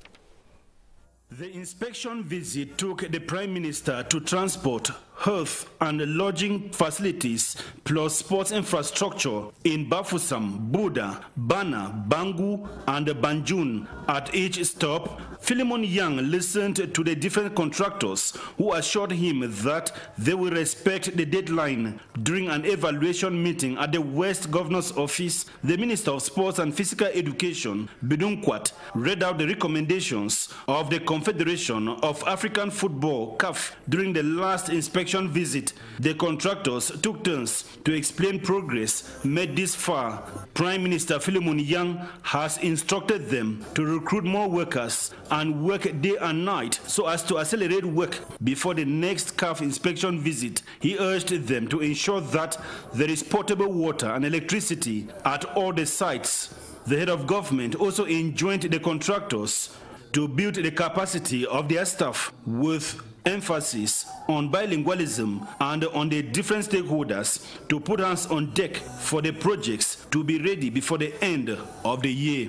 The inspection visit took the Prime Minister to transport, health and lodging facilities plus sports infrastructure in Bafoussam, Buda, Bana, Bangu and Banjul. At each stop, Philemon Yang listened to the different contractors who assured him that they will respect the deadline. During an evaluation meeting at the West Governor's Office, the Minister of Sports and Physical Education, Bidunkwat, read out the recommendations of the Confederation of African Football, CAF, during the last inspection visit. The contractors took turns to explain progress made this far. Prime Minister Philemon Yang has instructed them to recruit more workers and work day and night so as to accelerate work before the next CAF inspection visit. He urged them to ensure that there is potable water and electricity at all the sites. The head of government also enjoined the contractors to build the capacity of their staff with emphasis on bilingualism and on the different stakeholders to put hands on deck for the projects to be ready before the end of the year.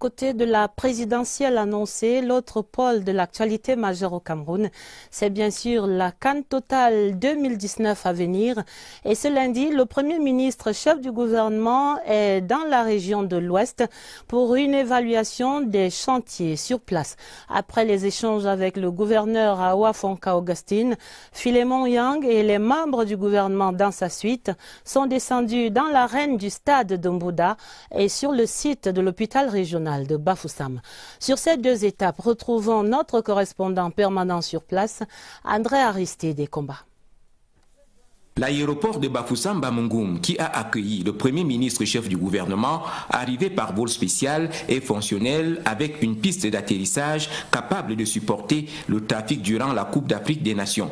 côté de la présidentielle annoncée, l'autre pôle de l'actualité majeure au Cameroun, c'est bien sûr la CAN Total 2019 à venir. Et ce lundi, le Premier ministre, chef du gouvernement, est dans la région de l'Ouest pour une évaluation des chantiers sur place. Après les échanges avec le gouverneur Awa Fonka Augustine, Philémon Yang et les membres du gouvernement dans sa suite sont descendus dans l'arène du stade de Mbouda et sur le site de l'hôpital régional de Bafoussam. Sur ces deux étapes, retrouvons notre correspondant permanent sur place, André Aristide des Combats. L'aéroport de Bafoussam Bamungoum, qui a accueilli le Premier ministre chef du gouvernement, arrivé par vol spécial, est fonctionnel avec une piste d'atterrissage capable de supporter le trafic durant la Coupe d'Afrique des Nations.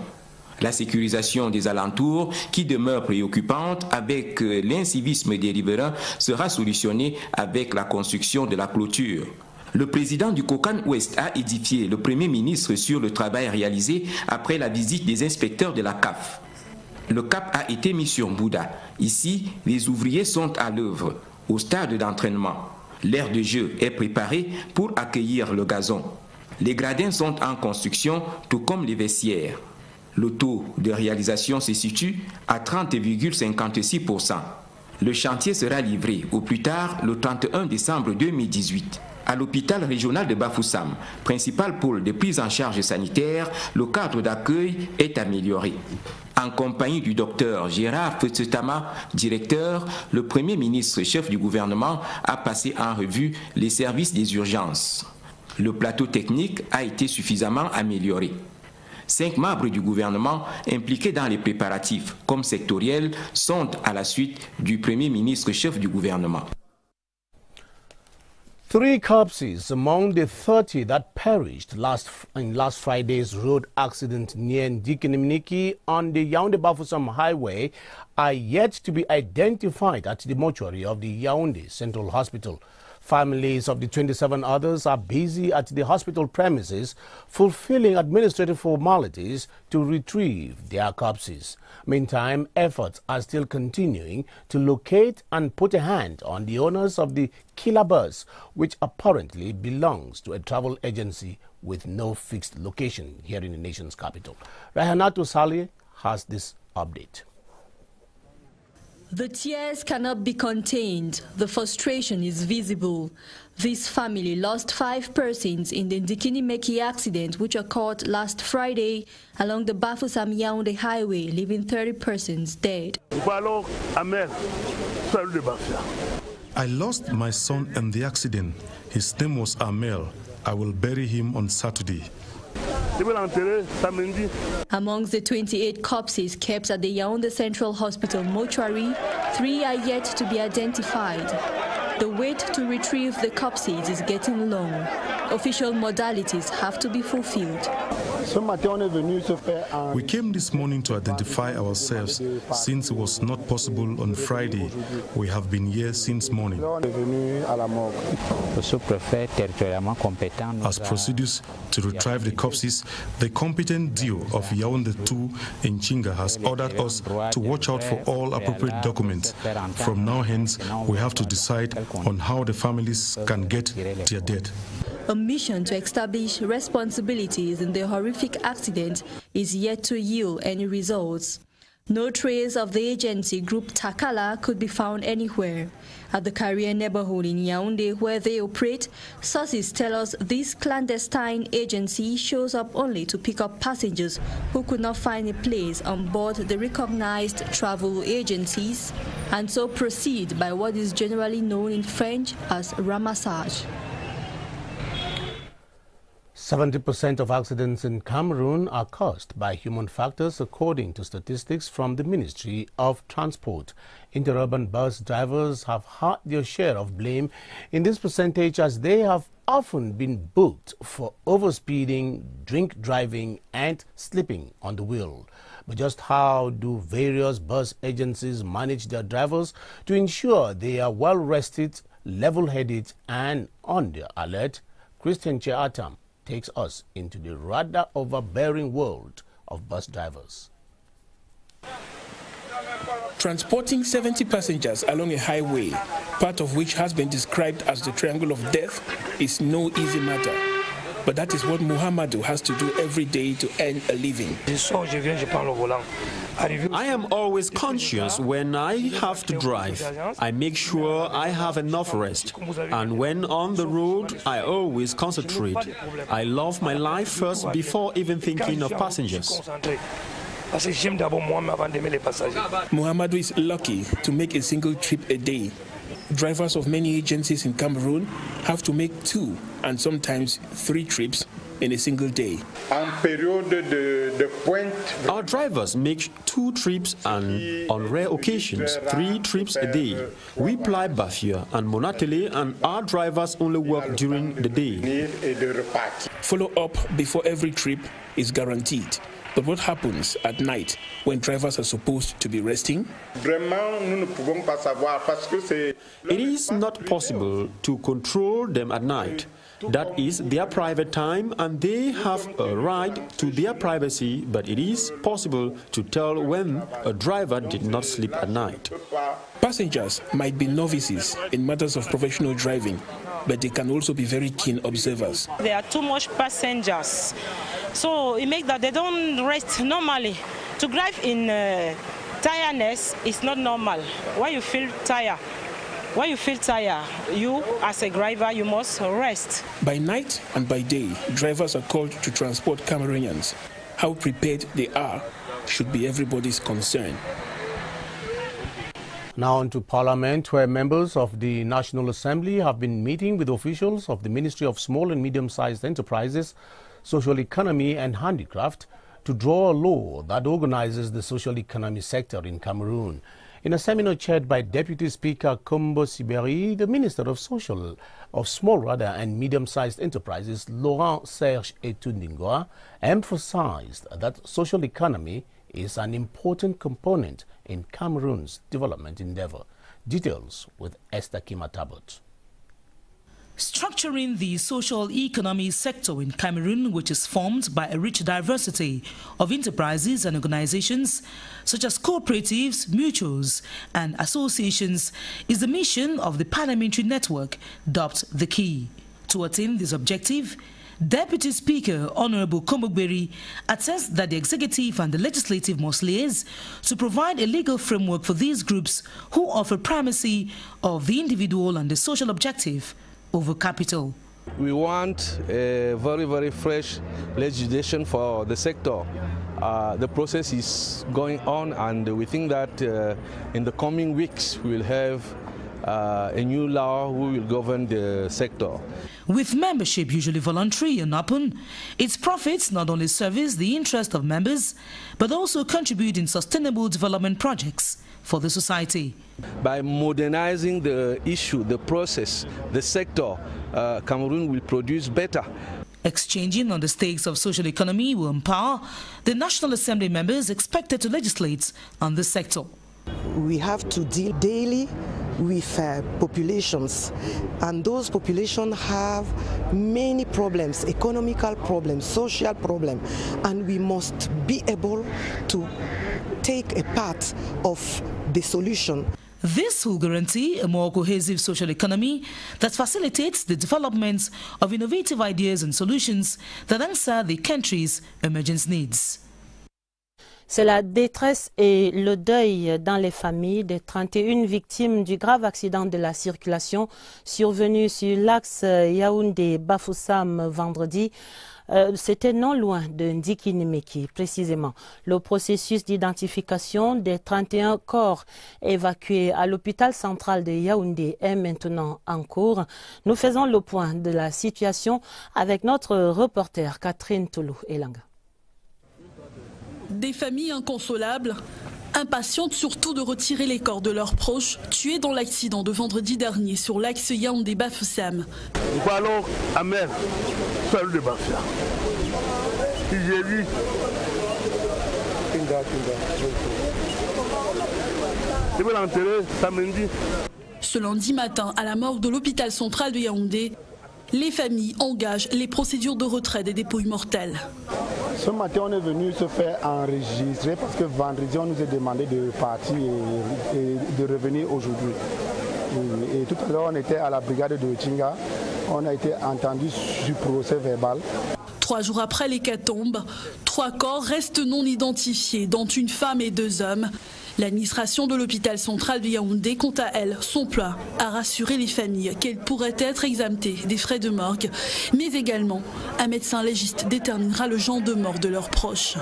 La sécurisation des alentours, qui demeure préoccupante avec l'incivisme des riverains, sera solutionnée avec la construction de la clôture. Le président du Kokan Ouest a édifié le Premier ministre sur le travail réalisé après la visite des inspecteurs de la CAF. Le cap a été mis sur Mbouda. Ici, les ouvriers sont à l'œuvre, au stade d'entraînement. L'aire de jeu est préparée pour accueillir le gazon. Les gradins sont en construction, tout comme les vestiaires. Le taux de réalisation se situe à 30,56%. Le chantier sera livré au plus tard le 31 décembre 2018. À l'hôpital régional de Bafoussam, principal pôle de prise en charge sanitaire, le cadre d'accueil est amélioré. En compagnie du docteur Gérard Fetsetama, directeur, le Premier ministre chef du gouvernement a passé en revue les services des urgences. Le plateau technique a été suffisamment amélioré. 5 membres du gouvernement impliqués dans les préparatifs comme sectoriels sont à la suite du Premier ministre chef du gouvernement. 3 corpses among the 30 that perished in last Friday's road accident near Ndikinimniki on the Yaoundé-Bafoussam highway are yet to be identified at the mortuary of the Yaoundé Central Hospital. Families of the 27 others are busy at the hospital premises fulfilling administrative formalities to retrieve their corpses. Meantime, efforts are still continuing to locate and put a hand on the owners of the killer bus, which apparently belongs to a travel agency with no fixed location here in the nation's capital. Rehanato Saleh has this update. The tears cannot be contained. The frustration is visible. This family lost 5 persons in the Ndikinimeki accident which occurred last Friday along the Bafoussam-Yaoundé highway, leaving 30 persons dead. I lost my son in the accident. His name was Amel. I will bury him on Saturday. Amongst the 28 corpses kept at the Yaoundé Central Hospital mortuary, 3 are yet to be identified. The wait to retrieve the corpses is getting long. Official modalities have to be fulfilled. We came this morning to identify ourselves since it was not possible on Friday. We have been here since morning. As procedures to retrieve the corpses, the competent DO of Yaoundé 2 in Chinga has ordered us to watch out for all appropriate documents. From now hence, we have to decide on how the families can get their dead. A mission to establish responsibilities in the horrific accident is yet to yield any results. No trace of the agency group Takala could be found anywhere. At the Carrier neighborhood in Yaoundé, where they operate, sources tell us this clandestine agency shows up only to pick up passengers who could not find a place on board the recognized travel agencies, and so proceed by what is generally known in French as ramassage. 70% of accidents in Cameroon are caused by human factors, according to statistics from the Ministry of Transport. Interurban bus drivers have had their share of blame in this percentage, as they have often been booked for overspeeding, drink driving and sleeping on the wheel. But just how do various bus agencies manage their drivers to ensure they are well rested, level-headed and on their alert? Christian Cheatam takes us into the rather overbearing world of bus drivers. Transporting 70 passengers along a highway, part of which has been described as the triangle of death, is no easy matter. But that is what Muhammadu has to do every day to earn a living. I am always conscious when I have to drive. I make sure I have enough rest. And when on the road, I always concentrate. I love my life first before even thinking of passengers. Muhammadu is lucky to make a single trip a day. Drivers of many agencies in Cameroon have to make 2 and sometimes 3 trips in a single day. Our drivers make 2 trips and, on rare occasions, 3 trips a day. We ply Bafia and Monatele, and our drivers only work during the day. Follow-up before every trip is guaranteed. But what happens at night when drivers are supposed to be resting? It is not possible to control them at night. That is their private time and they have a right to their privacy, but it is possible to tell when a driver did not sleep at night. Passengers might be novices in matters of professional driving, but they can also be very keen observers. There are too much passengers, so it makes that they don't rest normally. To drive in tiredness is not normal. When you feel tired, you as a driver, you must rest. By night and by day, drivers are called to transport Cameroonians. How prepared they are should be everybody's concern. Now on to Parliament, where members of the National Assembly have been meeting with officials of the Ministry of Small and Medium-Sized Enterprises, Social Economy and Handicraft to draw a law that organizes the social economy sector in Cameroon. In a seminar chaired by Deputy Speaker Kombo Siberi, the Minister of Small and Medium-Sized Enterprises, Laurent Serge Etundingwa, emphasized that social economy is an important component in Cameroon's development endeavor. Details with Esther Kimatabot. Structuring the social economy sector in Cameroon, which is formed by a rich diversity of enterprises and organizations such as cooperatives, mutuals and associations, is the mission of the parliamentary network dubbed The Key. To attain this objective, Deputy Speaker Honorable Kombogberi attest that the executive and the legislative must liaise to provide a legal framework for these groups who offer primacy of the individual and the social objective over capital. We want a very, very fresh legislation for the sector. The process is going on, and we think that in the coming weeks we will have a new law who will govern the sector. With membership usually voluntary and open, its profits not only service the interest of members, but also contribute in sustainable development projects for the society. By modernizing the issue, the process, the sector, Cameroon will produce better. Exchanging on the stakes of social economy will empower the National Assembly members expected to legislate on the sector. We have to deal daily with populations, and those populations have many problems, economical problems, social problems, and we must be able to take a part of the solution. This will guarantee a more cohesive social economy that facilitates the development of innovative ideas and solutions that answer the country's emergence needs. C'est la détresse et le deuil dans les familles des 31 victimes du grave accident de la circulation survenu sur l'axe Yaoundé-Bafoussam vendredi. C'était non loin de Ndikinimeki, précisément. Le processus d'identification des 31 corps évacués à l'hôpital central de Yaoundé est maintenant en cours. Nous faisons le point de la situation avec notre reporter Catherine Toulou-Elanga. Des familles inconsolables, impatientes surtout de retirer les corps de leurs proches tués dans l'accident de vendredi dernier sur l'axe Yaoundé-Bafoussam. Nous parlons à mère, seule de Bafia. J'ai vu. Je vais l'enterrer samedi. Ce lundi matin, à la morgue de l'hôpital central de Yaoundé, les familles engagent les procédures de retrait des dépouilles mortelles. Ce matin, on est venu se faire enregistrer parce que vendredi, on nous a demandé de partir et de revenir aujourd'hui. Et tout à l'heure, on était à la brigade de Tchinga. On a été entendu sur procès verbal. 3 jours après l'hécatombe, 3 corps restent non identifiés, dont une femme et 2 hommes. L'administration de l'hôpital central de Yaoundé, quant à elle, s'emploie à rassurer les familles qu'elles pourraient être exemptées des frais de morgue, mais également un médecin légiste déterminera le genre de mort de leurs proches.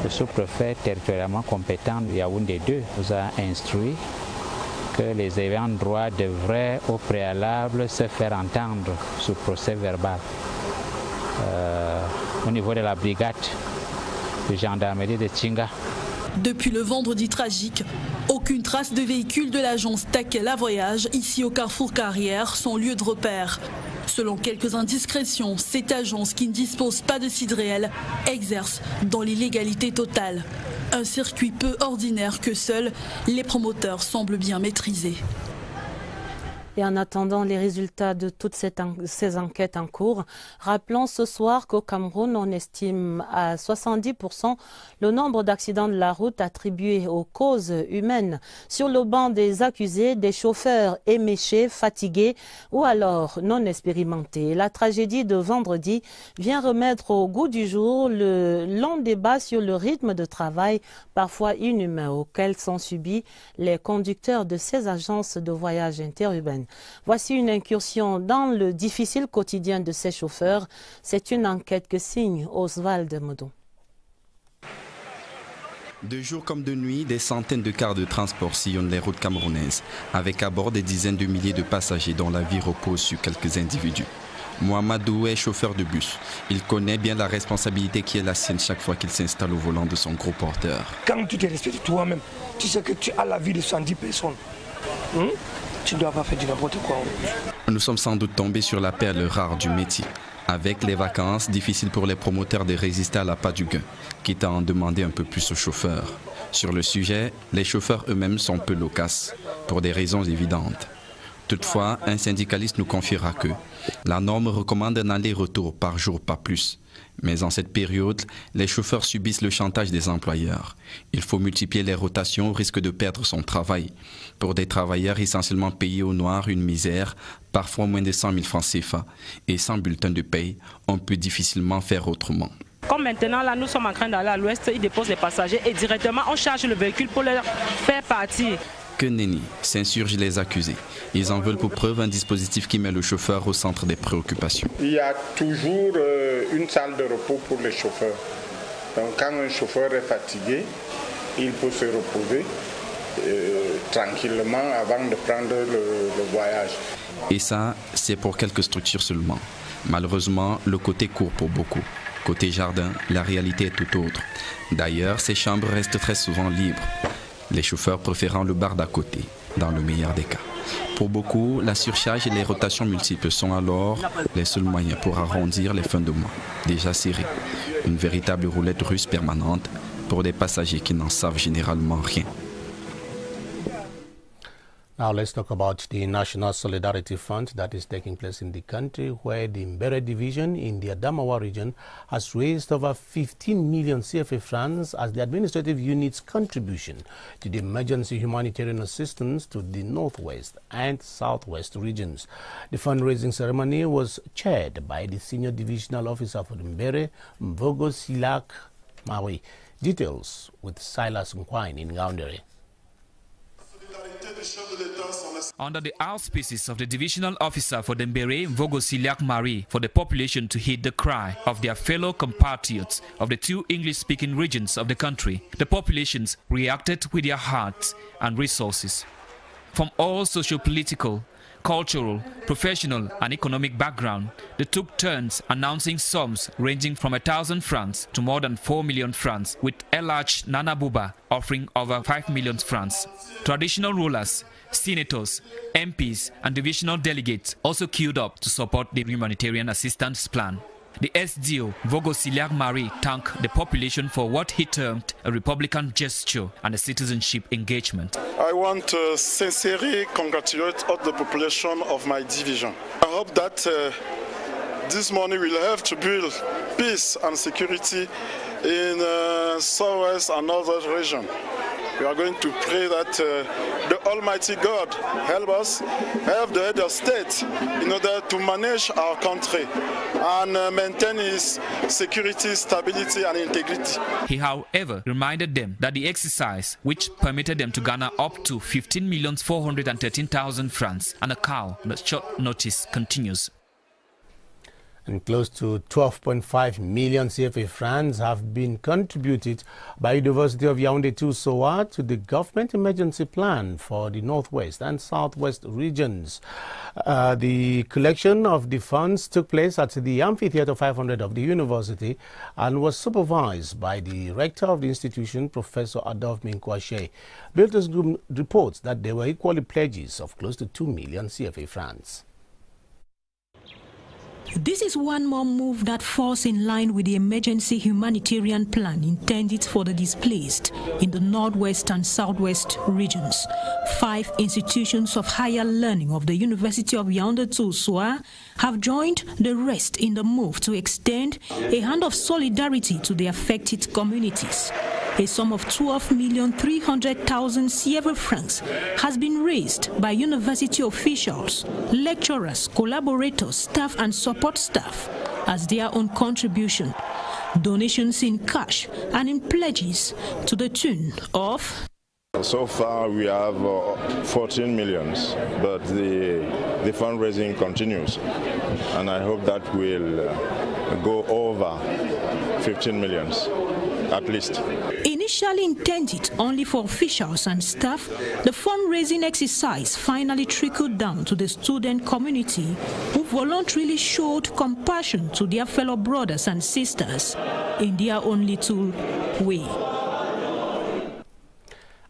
Le sous-préfet territorialement compétent de Yaoundé 2 nous a instruit que les ayants droit devraient au préalable se faire entendre sous procès verbal au niveau de la brigade de gendarmerie de Tchinga. Depuis le vendredi tragique, aucune trace de véhicule de l'agence Takela Voyage ici au Carrefour Carrière, son lieu de repère. Selon quelques indiscrétions, cette agence qui ne dispose pas de site réel exerce dans l'illégalité totale. Un circuit peu ordinaire que seuls les promoteurs semblent bien maîtriser. Et en attendant les résultats de toutes ces enquêtes en cours, rappelons ce soir qu'au Cameroun, on estime à 70% le nombre d'accidents de la route attribués aux causes humaines. Sur le banc des accusés, des chauffeurs éméchés, fatigués ou alors non expérimentés. La tragédie de vendredi vient remettre au goût du jour le long débat sur le rythme de travail parfois inhumain auquel sont subis les conducteurs de ces agences de voyage interurbaines. Voici une incursion dans le difficile quotidien de ces chauffeurs. C'est une enquête que signe Oswald Modon. De jour comme de nuit, des centaines de cars de transport sillonnent les routes camerounaises, avec à bord des dizaines de milliers de passagers dont la vie repose sur quelques individus. Mohamedou est chauffeur de bus. Il connaît bien la responsabilité qui est la sienne chaque fois qu'il s'installe au volant de son gros porteur. Quand tu te respectes toi-même, tu sais que tu as la vie de 110 personnes. Tu ne dois pas faire du n'importe quoi. Nous sommes sans doute tombés sur la perle rare du métier. Avec les vacances, difficile pour les promoteurs de résister à l'appât du gain, quitte à en demander un peu plus aux chauffeurs. Sur le sujet, les chauffeurs eux-mêmes sont peu loquaces, pour des raisons évidentes. Toutefois, un syndicaliste nous confiera que la norme recommande un aller-retour par jour, pas plus. Mais en cette période, les chauffeurs subissent le chantage des employeurs. Il faut multiplier les rotations au risque de perdre son travail. Pour des travailleurs essentiellement payés au noir, une misère, parfois moins de 100 000 francs CFA. Et sans bulletin de paye, on peut difficilement faire autrement. Comme maintenant, là, nous sommes en train d'aller à l'ouest, ils déposent les passagers et directement, on charge le véhicule pour leur faire partir. Que nenni, s'insurgent les accusés. Ils en veulent pour preuve un dispositif qui met le chauffeur au centre des préoccupations. Il y a toujours une salle de repos pour les chauffeurs. Donc quand un chauffeur est fatigué, il peut se reposer tranquillement avant de prendre le voyage. Et ça, c'est pour quelques structures seulement. Malheureusement, le côté court pour beaucoup. Côté jardin, la réalité est tout autre. D'ailleurs, ces chambres restent très souvent libres. Les chauffeurs préférant le bar d'à côté, dans le meilleur des cas. Pour beaucoup, la surcharge et les rotations multiples sont alors les seuls moyens pour arrondir les fins de mois, déjà serrées. Une véritable roulette russe permanente pour des passagers qui n'en savent généralement rien. Now let's talk about the National Solidarity Fund that is taking place in the country, where the Mbere division in the Adamawa region has raised over 15 million CFA francs as the administrative unit's contribution to the emergency humanitarian assistance to the Northwest and Southwest regions. The fundraising ceremony was chaired by the Senior Divisional Officer for the Mbere, Mvogo Silak Maui. Details with Silas Nkwine in Gaundere. Under the auspices of the divisional officer for the Mbere, Mvogo Silak Marie, for the population to heed the cry of their fellow compatriots of the 2 English-speaking regions of the country, the populations reacted with their hearts and resources. From all socio-political, cultural, professional and economic background, they took turns announcing sums ranging from 1,000 francs to more than 4 million francs, with LH Nana Buba offering over 5 million francs. Traditional rulers, senators, MPs and divisional delegates also queued up to support the humanitarian assistance plan. The SDO, Mvogo Silak Marie, thanked the population for what he termed a Republican gesture and a citizenship engagement. I want to sincerely congratulate all the population of my division. I hope that this money will help to build peace and security in Southwest and Northwest region. We are going to pray that the Almighty God help us, help the head of state in order to manage our country and maintain its security, stability and integrity. He, however, reminded them that the exercise, which permitted them to garner up to 15,413,000 francs and a cow on short notice, continues. And close to 12.5 million CFA francs have been contributed by University of Yaoundé to SOA to the government emergency plan for the Northwest and Southwest regions. The collection of the funds took place at the Amphitheatre 500 of the university and was supervised by the rector of the institution, Professor Adolphe Minkwashe. Builders Group reports that there were equally pledges of close to 2 million CFA francs. This is one more move that falls in line with the emergency humanitarian plan intended for the displaced in the Northwest and Southwest regions. 5 institutions of higher learning of the University of Yaoundé to SOA have joined the rest in the move to extend a hand of solidarity to the affected communities. A sum of 12,300,000 CFA francs has been raised by university officials, lecturers, collaborators, staff and support staff as their own contribution. Donations in cash and in pledges to the tune of... So far we have 14 millions, but the fundraising continues, and I hope that will go over 15 millions. At least. Initially intended only for officials and staff, the fundraising exercise finally trickled down to the student community who voluntarily showed compassion to their fellow brothers and sisters in their own little way.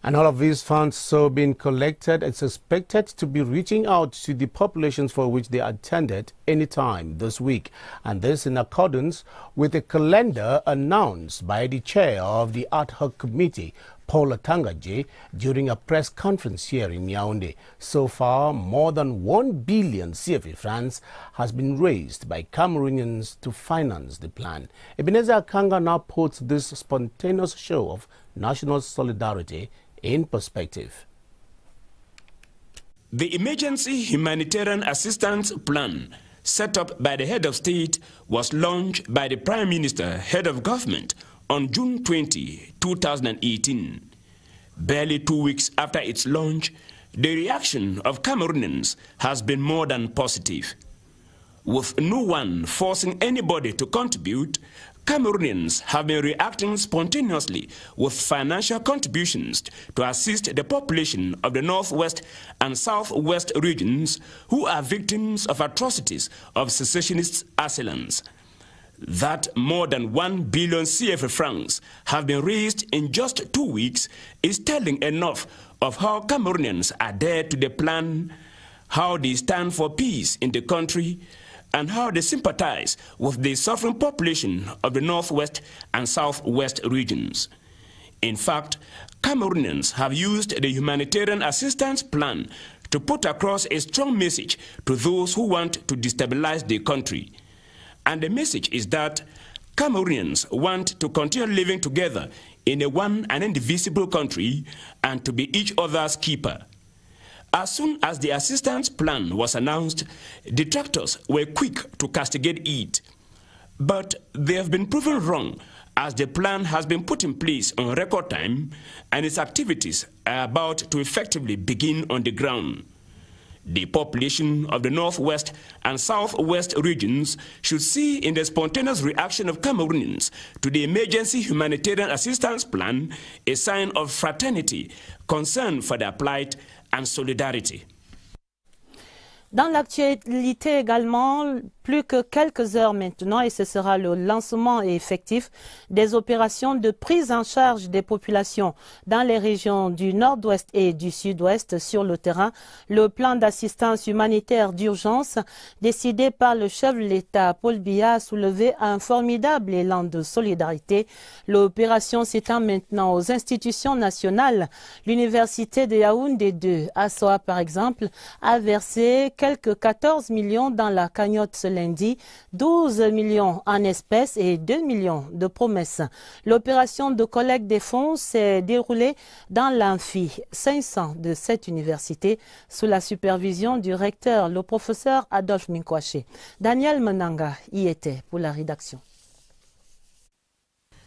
And all of these funds so being collected, it's expected to be reaching out to the populations for which they attended anytime this week. And this in accordance with a calendar announced by the chair of the ad hoc committee, Paul Tangaje, during a press conference here in Yaoundé. So far, more than 1 billion CFA francs has been raised by Cameroonians to finance the plan. Ebenezer Kanga now puts this spontaneous show of national solidarity in perspective. The Emergency Humanitarian Assistance Plan set up by the head of state was launched by the Prime Minister, head of government, on June 20, 2018. Barely 2 weeks after its launch, the reaction of Cameroonians has been more than positive. With no one forcing anybody to contribute, Cameroonians have been reacting spontaneously with financial contributions to assist the population of the Northwest and Southwest regions who are victims of atrocities of secessionist assailants. That more than 1 billion CFA francs have been raised in just 2 weeks is telling enough of how Cameroonians adhere to the plan, how they stand for peace in the country, and how they sympathize with the suffering population of the Northwest and Southwest regions. In fact, Cameroonians have used the humanitarian assistance plan to put across a strong message to those who want to destabilize the country. And the message is that Cameroonians want to continue living together in a one and indivisible country and to be each other's keeper. As soon as the assistance plan was announced, detractors were quick to castigate it. But they have been proven wrong, as the plan has been put in place on record time and its activities are about to effectively begin on the ground. The population of the Northwest and Southwest regions should see in the spontaneous reaction of Cameroonians to the Emergency Humanitarian Assistance Plan a sign of fraternity, concern for their plight, and solidarity. Dans l'actualité également, plus que quelques heures maintenant, et ce sera le lancement effectif des opérations de prise en charge des populations dans les régions du Nord-Ouest et du Sud-Ouest sur le terrain. Le plan d'assistance humanitaire d'urgence décidé par le chef de l'État, Paul Biya, a soulevé un formidable élan de solidarité. L'opération s'étend maintenant aux institutions nationales. L'Université de Yaoundé 2, à SOA par exemple, a versé quelques 14 millions dans la cagnotte solaire lundi 12 millions en espèces et 2 millions de promesses. L'opération de collecte des fonds s'est déroulée dans l'amphi 500 de cette université sous la supervision du recteur, le professeur Adolphe Minkwaché. Daniel Menanga y était pour la rédaction.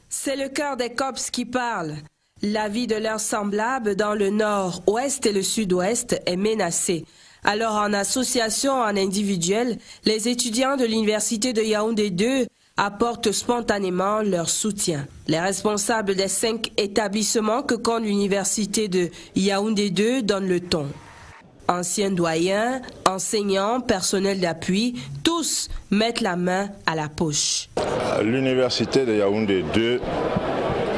C'est le cœur des COPS qui parle. La vie de leurs semblables dans le nord, ouest et le sud-ouest est menacée. Alors en association, en individuel, les étudiants de l'université de Yaoundé 2 apportent spontanément leur soutien. Les responsables des 5 établissements que compte l'université de Yaoundé 2 donnent le ton. Anciens doyens, enseignants, personnel d'appui, tous mettent la main à la poche. L'université de Yaoundé 2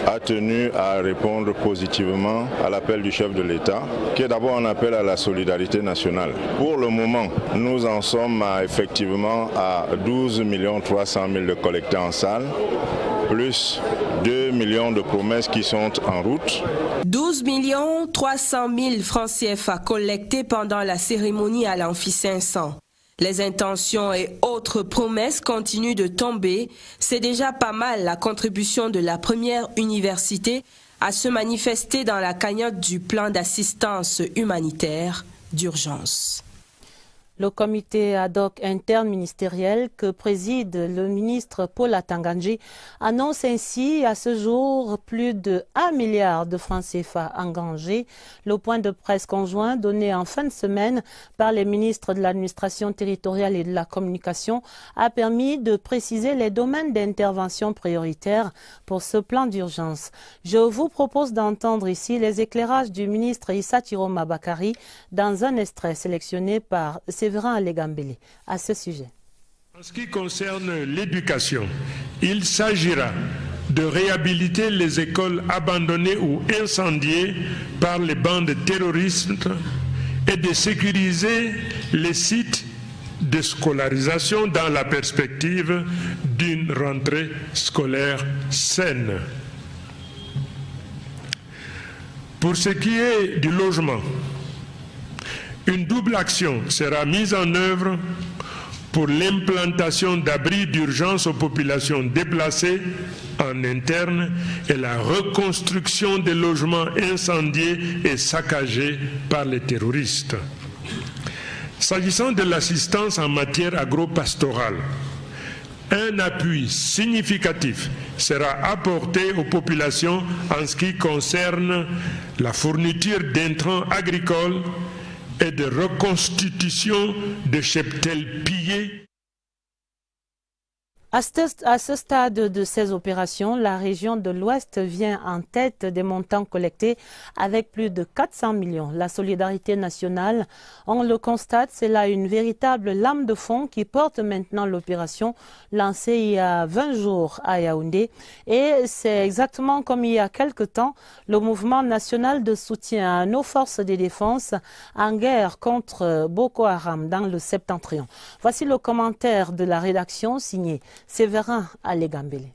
a tenu à répondre positivement à l'appel du chef de l'État, qui est d'abord un appel à la solidarité nationale. Pour le moment, nous en sommes effectivement à 12 300 000 de collectés en salle, plus 2 millions de promesses qui sont en route. 12 300 000 francs CFA collectés pendant la cérémonie à l'Amphi 500. Les intentions et autres promesses continuent de tomber. C'est déjà pas mal la contribution de la première université à se manifester dans la cagnotte du plan d'assistance humanitaire d'urgence. Le comité ad hoc interministériel que préside le ministre Paul Atangandji annonce ainsi à ce jour plus de 1 milliard de francs CFA engagés. Le point de presse conjoint donné en fin de semaine par les ministres de l'administration territoriale et de la communication a permis de préciser les domaines d'intervention prioritaires pour ce plan d'urgence. Je vous propose d'entendre ici les éclairages du ministre Issa Tiroma Bakari dans un extrait sélectionné par Séverin Alegambele à ce sujet. En ce qui concerne l'éducation, il s'agira de réhabiliter les écoles abandonnées ou incendiées par les bandes terroristes et de sécuriser les sites de scolarisation dans la perspective d'une rentrée scolaire saine. Pour ce qui est du logement, une double action sera mise en œuvre pour l'implantation d'abris d'urgence aux populations déplacées en interne et la reconstruction des logements incendiés et saccagés par les terroristes. S'agissant de l'assistance en matière agro-pastorale, un appui significatif sera apporté aux populations en ce qui concerne la fourniture d'intrants agricoles et de reconstitution de cheptels pillés. À ce stade de ces opérations, la région de l'Ouest vient en tête des montants collectés avec plus de 400 millions. La solidarité nationale, on le constate, c'est là une véritable lame de fond qui porte maintenant l'opération lancée il y a 20 jours à Yaoundé. Et c'est exactement comme il y a quelque temps, le mouvement national de soutien à nos forces de défense en guerre contre Boko Haram dans le septentrion. Voici le commentaire de la rédaction signé Séverin Alegambele.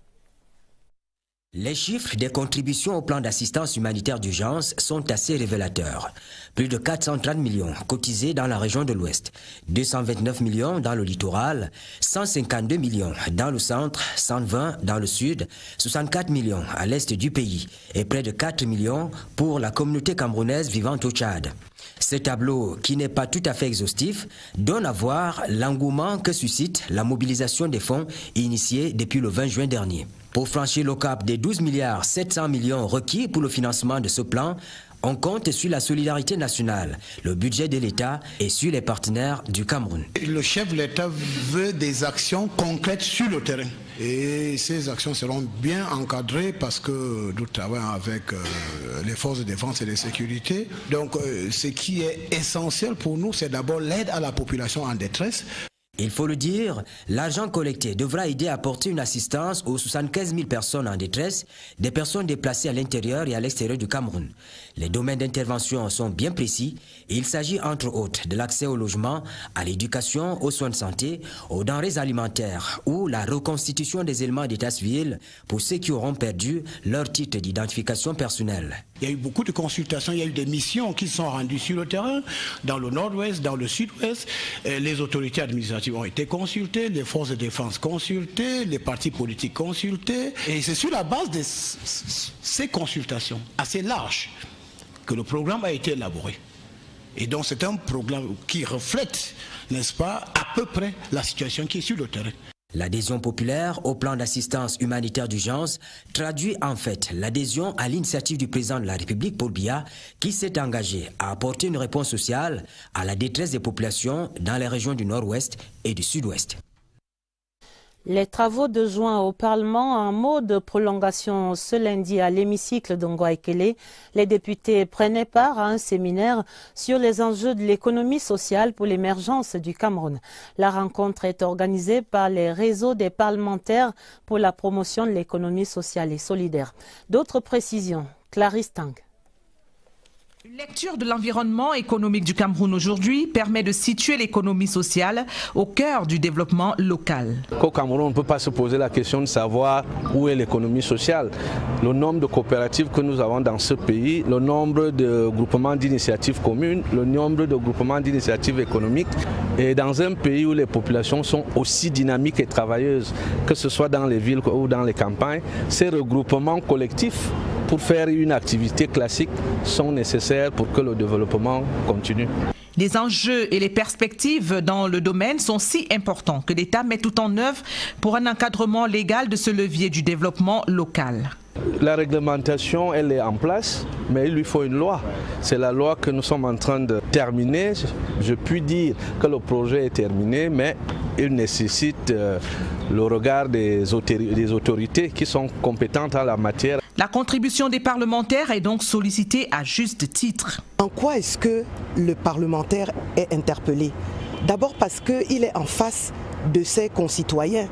Les chiffres des contributions au plan d'assistance humanitaire d'urgence sont assez révélateurs. Plus de 430 millions cotisés dans la région de l'Ouest, 229 millions dans le littoral, 152 millions dans le centre, 120 dans le sud, 64 millions à l'est du pays et près de 4 millions pour la communauté camerounaise vivant au Tchad. Ce tableau, qui n'est pas tout à fait exhaustif, donne à voir l'engouement que suscite la mobilisation des fonds initiés depuis le 20 juin dernier. Pour franchir le cap des 12 milliards 700 millions requis pour le financement de ce plan, on compte sur la solidarité nationale, le budget de l'État et sur les partenaires du Cameroun. Le chef de l'État veut des actions concrètes sur le terrain. Et ces actions seront bien encadrées parce que nous travaillons avec les forces de défense et de sécurité. Donc ce qui est essentiel pour nous, c'est d'abord l'aide à la population en détresse. Il faut le dire, l'argent collecté devra aider à apporter une assistance aux 75 000 personnes en détresse, des personnes déplacées à l'intérieur et à l'extérieur du Cameroun. Les domaines d'intervention sont bien précis et il s'agit entre autres de l'accès au logement, à l'éducation, aux soins de santé, aux denrées alimentaires ou la reconstitution des éléments d'état civil pour ceux qui auront perdu leur titre d'identification personnelle. Il y a eu beaucoup de consultations, il y a eu des missions qui sont rendues sur le terrain, dans le nord-ouest, dans le sud-ouest. Les autorités administratives administratives ont été consultées, les forces de défense consultées, les partis politiques consultés. Et c'est sur la base de ces consultations assez larges que le programme a été élaboré. Et donc c'est un programme qui reflète, n'est-ce pas, à peu près la situation qui est sur le terrain. L'adhésion populaire au plan d'assistance humanitaire d'urgence traduit en fait l'adhésion à l'initiative du président de la République, Paul Biya, qui s'est engagé à apporter une réponse sociale à la détresse des populations dans les régions du Nord-Ouest et du Sud-Ouest. Les travaux de juin au Parlement en mode prolongation ce lundi à l'hémicycle d'Ongwaikele. Les députés prenaient part à un séminaire sur les enjeux de l'économie sociale pour l'émergence du Cameroun. La rencontre est organisée par les réseaux des parlementaires pour la promotion de l'économie sociale et solidaire. D'autres précisions, Clarisse Tang. Une lecture de l'environnement économique du Cameroun aujourd'hui permet de situer l'économie sociale au cœur du développement local. Au Cameroun, on ne peut pas se poser la question de savoir où est l'économie sociale. Le nombre de coopératives que nous avons dans ce pays, le nombre de groupements d'initiatives communes, le nombre de groupements d'initiatives économiques. Et dans un pays où les populations sont aussi dynamiques et travailleuses, que ce soit dans les villes ou dans les campagnes, ces regroupements collectifs pour faire une activité classique sont nécessaires pour que le développement continue. Les enjeux et les perspectives dans le domaine sont si importants que l'État met tout en œuvre pour un encadrement légal de ce levier du développement local. La réglementation, elle est en place, mais il lui faut une loi. C'est la loi que nous sommes en train de terminer. Je puis dire que le projet est terminé, mais il nécessite le regard des autorités qui sont compétentes en la matière. La contribution des parlementaires est donc sollicitée à juste titre. En quoi est-ce que le parlementaire est interpellé? D'abord parce qu'il est en face de ses concitoyens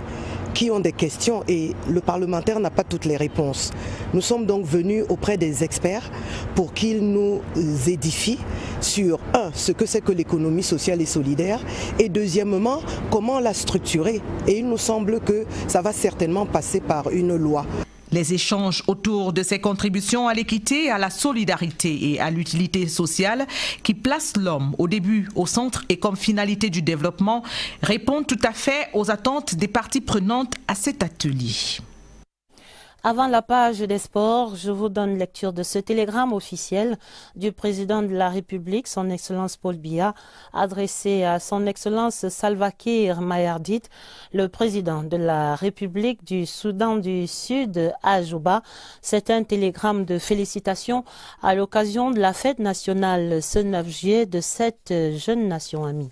qui ont des questions et le parlementaire n'a pas toutes les réponses. Nous sommes donc venus auprès des experts pour qu'ils nous édifient sur, ce que c'est que l'économie sociale et solidaire, et deuxièmement, comment la structurer. Et il nous semble que ça va certainement passer par une loi. Les échanges autour de ces contributions à l'équité, à la solidarité et à l'utilité sociale qui placent l'homme au début, au centre et comme finalité du développement répondent tout à fait aux attentes des parties prenantes à cet atelier. Avant la page des sports, je vous donne lecture de ce télégramme officiel du président de la République, son Excellence Paul Biya, adressé à son Excellence Salva Kiir Mayardit, le président de la République du Soudan du Sud à Juba. C'est un télégramme de félicitations à l'occasion de la fête nationale ce 9 juillet de cette jeune nation amie.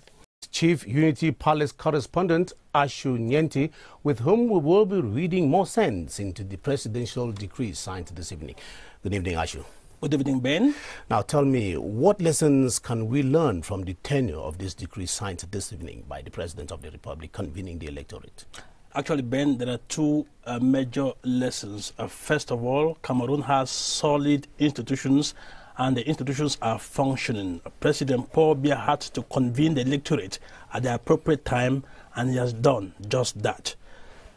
Chief Unity Palace correspondent Ashu Nyenti, with whom we will be reading more sense into the presidential decree signed this evening. Good evening, Ashu. Good evening, Ben. Now tell me, what lessons can we learn from the tenure of this decree signed this evening by the President of the Republic convening the electorate? Actually, Ben, there are two major lessons. First of all, Cameroon has solid institutions and the institutions are functioning. President Paul Biya had to convene the electorate at the appropriate time, and he has done just that.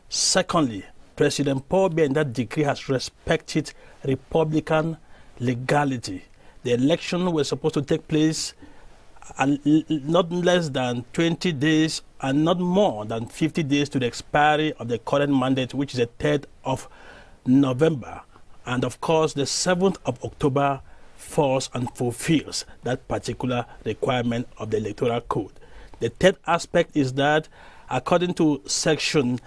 Secondly, President Paul Biya in that decree has respected Republican legality. The election was supposed to take place not less than 20 days and not more than 50 days to the expiry of the current mandate, which is the 3rd of November. And of course, the 7th of October falls and fulfills that particular requirement of the Electoral Code. The third aspect is that according to Section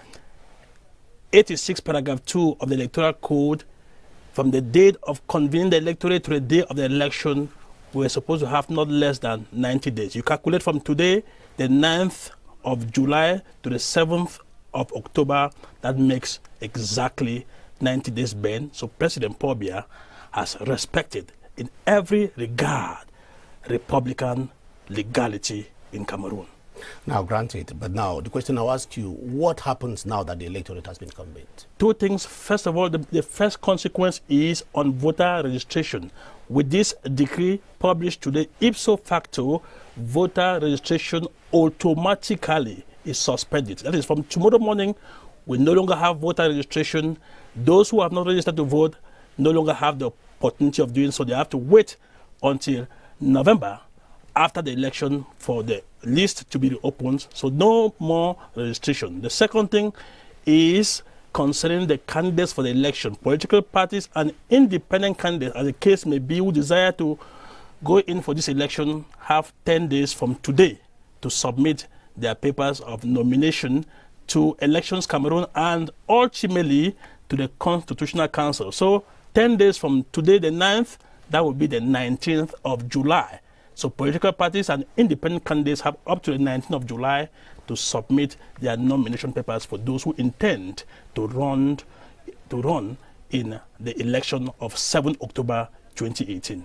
86, Paragraph 2 of the Electoral Code, from the date of convening the electorate to the day of the election, we are supposed to have not less than 90 days. You calculate from today, the 9th of July to the 7th of October, that makes exactly 90 days, Ben. So President Paul Biya has respected in every regard Republican legality in Cameroon. Now, granted, but now the question I'll ask you, what happens now that the electorate has been convened? Two things. First of all, the first consequence is on voter registration. With this decree published today, ipso facto, voter registration automatically is suspended. That is, from tomorrow morning, we no longer have voter registration. Those who have not registered to vote no longer have the opportunity of doing so. They have to wait until November after the election for the list to be reopened, so no more registration. The second thing is concerning the candidates for the election. Political parties and independent candidates, as the case may be, who desire to go in for this election have 10 days from today to submit their papers of nomination to Elections Cameroon and ultimately to the Constitutional Council. So 10 days from today, the 9th, that will be the 19th of July. So political parties and independent candidates have up to the 19th of July to submit their nomination papers for those who intend to run in the election of 7 October 2018.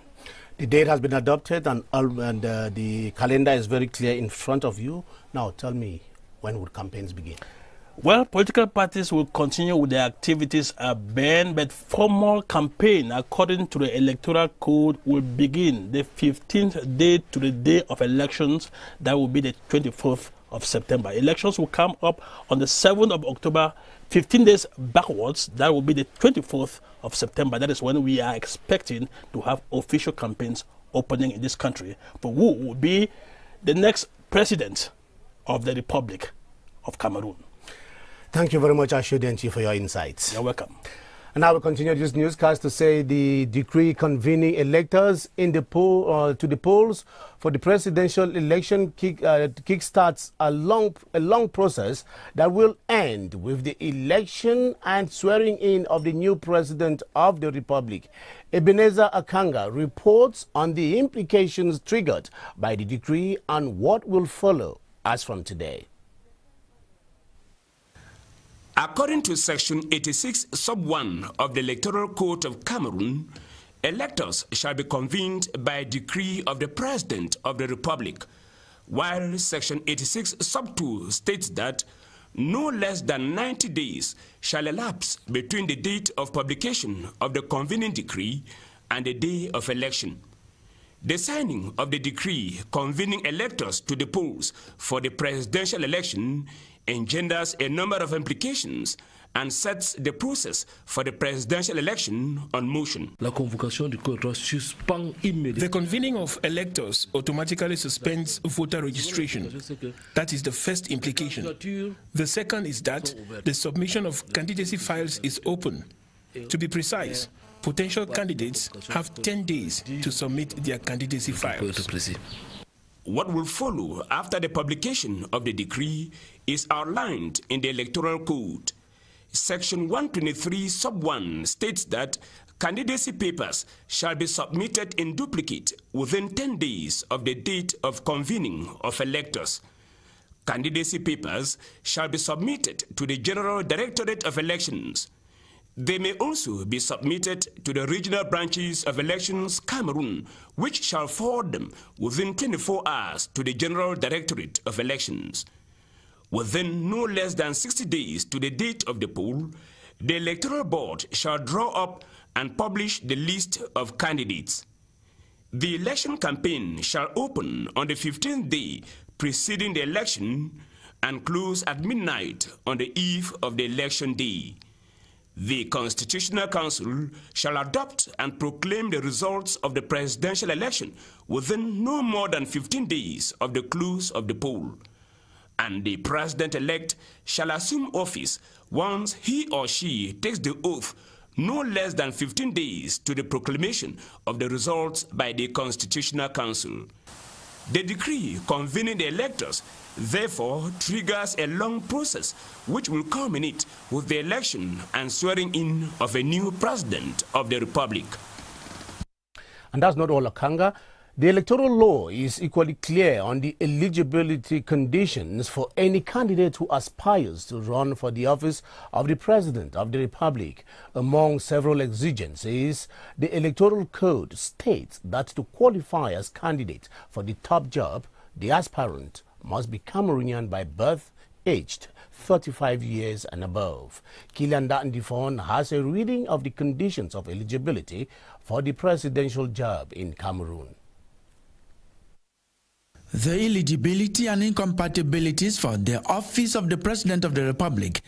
The date has been adopted and the calendar is very clear in front of you. Now tell me, when would campaigns begin? Well, political parties will continue with their activities at Ben, but formal campaign, according to the Electoral Code, will begin the 15th day to the day of elections. That will be the 24th of September. Elections will come up on the 7th of October, 15 days backwards. That will be the 24th of September. That is when we are expecting to have official campaigns opening in this country for who will be the next president of the Republic of Cameroon. Thank you very much, Ashodenchi, for your insights. You're welcome. And now we continue this newscast to say the decree convening electors in the to the polls for the presidential election kickstarts a long process that will end with the election and swearing in of the new president of the Republic. Ebenezer Akanga reports on the implications triggered by the decree and what will follow as from today. According to Section 86, Sub 1 of the Electoral Code of Cameroon, electors shall be convened by decree of the President of the Republic, while Section 86, Sub 2 states that no less than 90 days shall elapse between the date of publication of the convening decree and the day of election. The signing of the decree convening electors to the polls for the presidential election engenders a number of implications and sets the process for the presidential election on motion. The convening of electors automatically suspends voter registration. That is the first implication. The second is that the submission of candidacy files is open. To be precise, potential candidates have 10 days to submit their candidacy files. What will follow after the publication of the decree is outlined in the Electoral Code. Section 123 Sub 1 states that candidacy papers shall be submitted in duplicate within 10 days of the date of convening of electors. Candidacy papers shall be submitted to the General Directorate of Elections. They may also be submitted to the regional branches of Elections Cameroon, which shall forward them within 24 hours to the General Directorate of Elections. Within no less than 60 days to the date of the poll, the Electoral Board shall draw up and publish the list of candidates. The election campaign shall open on the 15th day preceding the election and close at midnight on the eve of the election day. The Constitutional Council shall adopt and proclaim the results of the presidential election within no more than 15 days of the close of the poll. And the president-elect shall assume office once he or she takes the oath no less than 15 days to the proclamation of the results by the Constitutional Council. The decree convening the electors therefore triggers a long process which will culminate with the election and swearing in of a new president of the Republic. And that's not all, Akanga. The electoral law is equally clear on the eligibility conditions for any candidate who aspires to run for the office of the President of the Republic. Among several exigencies, the Electoral Code states that to qualify as candidate for the top job, the aspirant must be Cameroonian by birth, aged 35 years and above. Kilian Ndifon has a reading of the conditions of eligibility for the presidential job in Cameroon. The eligibility and incompatibilities for the office of the President of the Republic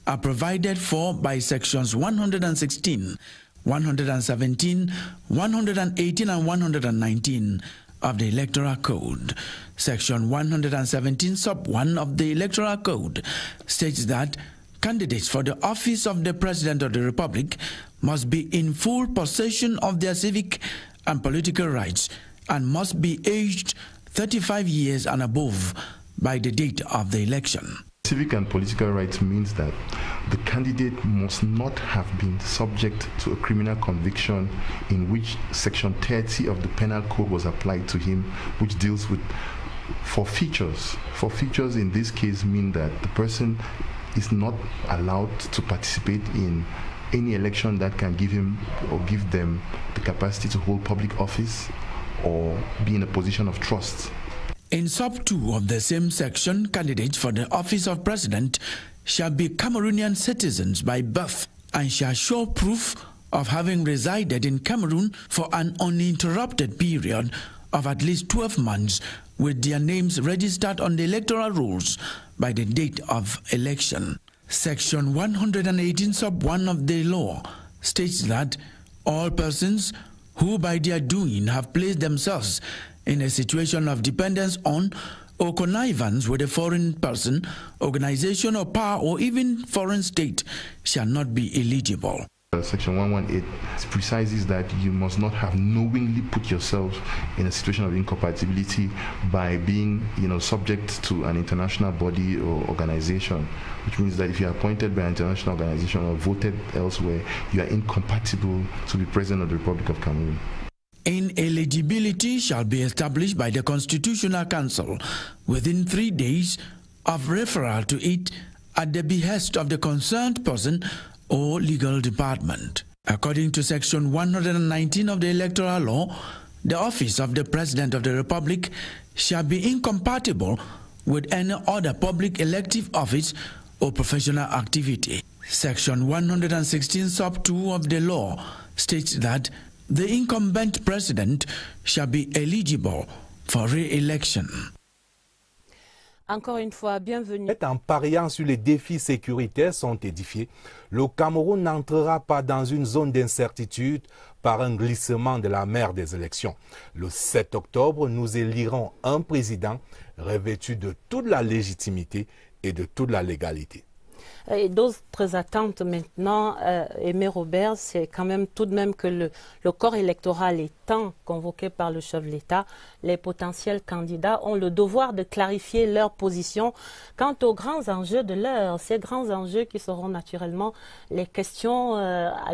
are provided for by sections 116, 117, 118 and 119 of the Electoral Code. Section 117 sub 1 of the Electoral Code states that candidates for the office of the President of the Republic must be in full possession of their civic and political rights and must be aged 35 years and above by the date of the election. Civic and political rights means that the candidate must not have been subject to a criminal conviction in which Section 30 of the Penal Code was applied to him, which deals with forfeitures. Forfeitures in this case mean that the person is not allowed to participate in any election that can give him or give them the capacity to hold public office or be in a position of trust. In sub 2 of the same section, candidates for the office of president shall be Cameroonian citizens by birth and shall show proof of having resided in Cameroon for an uninterrupted period of at least 12 months with their names registered on the electoral rolls by the date of election. Section 118 sub 1 of the law states that all persons who by their doing have placed themselves in a situation of dependence on or connivance with a foreign person, organization or power or even foreign state shall not be eligible. Section 118 precises that you must not have knowingly put yourself in a situation of incompatibility by being, subject to an international body or organization, which means that if you are appointed by an international organization or voted elsewhere, you are incompatible to be President of the Republic of Cameroon. Ineligibility shall be established by the Constitutional Council within 3 days of referral to it at the behest of the concerned person or legal department. According to Section 119 of the Electoral Law, the office of the President of the Republic shall be incompatible with any other public elective office or professional activity. Section 116 sub 2 of the law states that the incumbent president shall be eligible for re-election. Encore une fois, bienvenue. En pariant sur les défis sécuritaires sont édifiés, le Cameroun n'entrera pas dans une zone d'incertitude par un glissement de la mer des élections. Le 7 octobre, nous élirons un président revêtu de toute la légitimité et de toute la légalité. Et d'autres attentes maintenant, Aimé Robert, c'est quand même tout de même que le corps électoral étant convoqué par le chef de l'État, les potentiels candidats ont le devoir de clarifier leur position quant aux grands enjeux de l'heure. Ces grands enjeux qui seront naturellement les questions à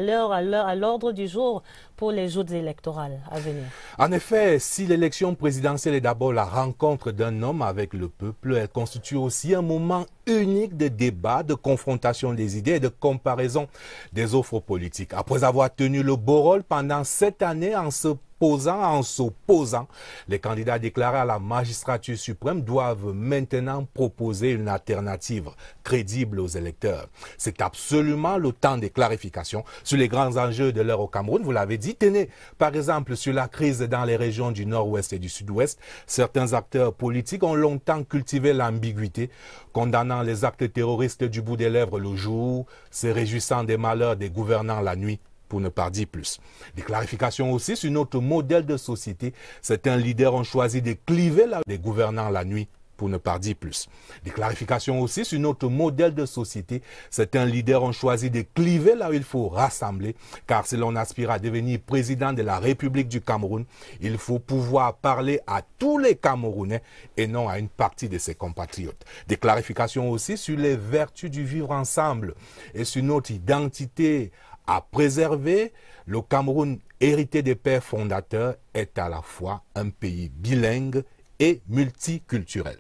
l'ordre du jour pour les joutes électorales à venir. En effet, si l'élection présidentielle est d'abord la rencontre d'un homme avec le peuple, elle constitue aussi un moment unique de débat, de confrontation des idées et de comparaison des offres politiques. Après avoir tenu le beau rôle pendant 7 années en s'opposant, les candidats déclarés à la magistrature suprême doivent maintenant proposer une alternative crédible aux électeurs. C'est absolument le temps des clarifications sur les grands enjeux de l'heure au Cameroun. Vous l'avez dit, tenez par exemple sur la crise dans les régions du nord-ouest et du sud-ouest. Certains acteurs politiques ont longtemps cultivé l'ambiguïté, condamnant les actes terroristes du bout des lèvres le jour, se réjouissant des malheurs des gouvernants la nuit, pour ne pas dire plus. Des clarifications aussi sur notre modèle de société. Certains leaders ont choisi de cliver les gouvernants la nuit, pour ne pas dire plus. Des clarifications aussi sur notre modèle de société. Certains leaders ont choisi de cliver là où il faut rassembler, car si l'on aspire à devenir président de la République du Cameroun, il faut pouvoir parler à tous les Camerounais et non à une partie de ses compatriotes. Des clarifications aussi sur les vertus du vivre ensemble et sur notre identité à préserver. Le Cameroun, hérité des pères fondateurs, est à la fois un pays bilingue et multiculturel.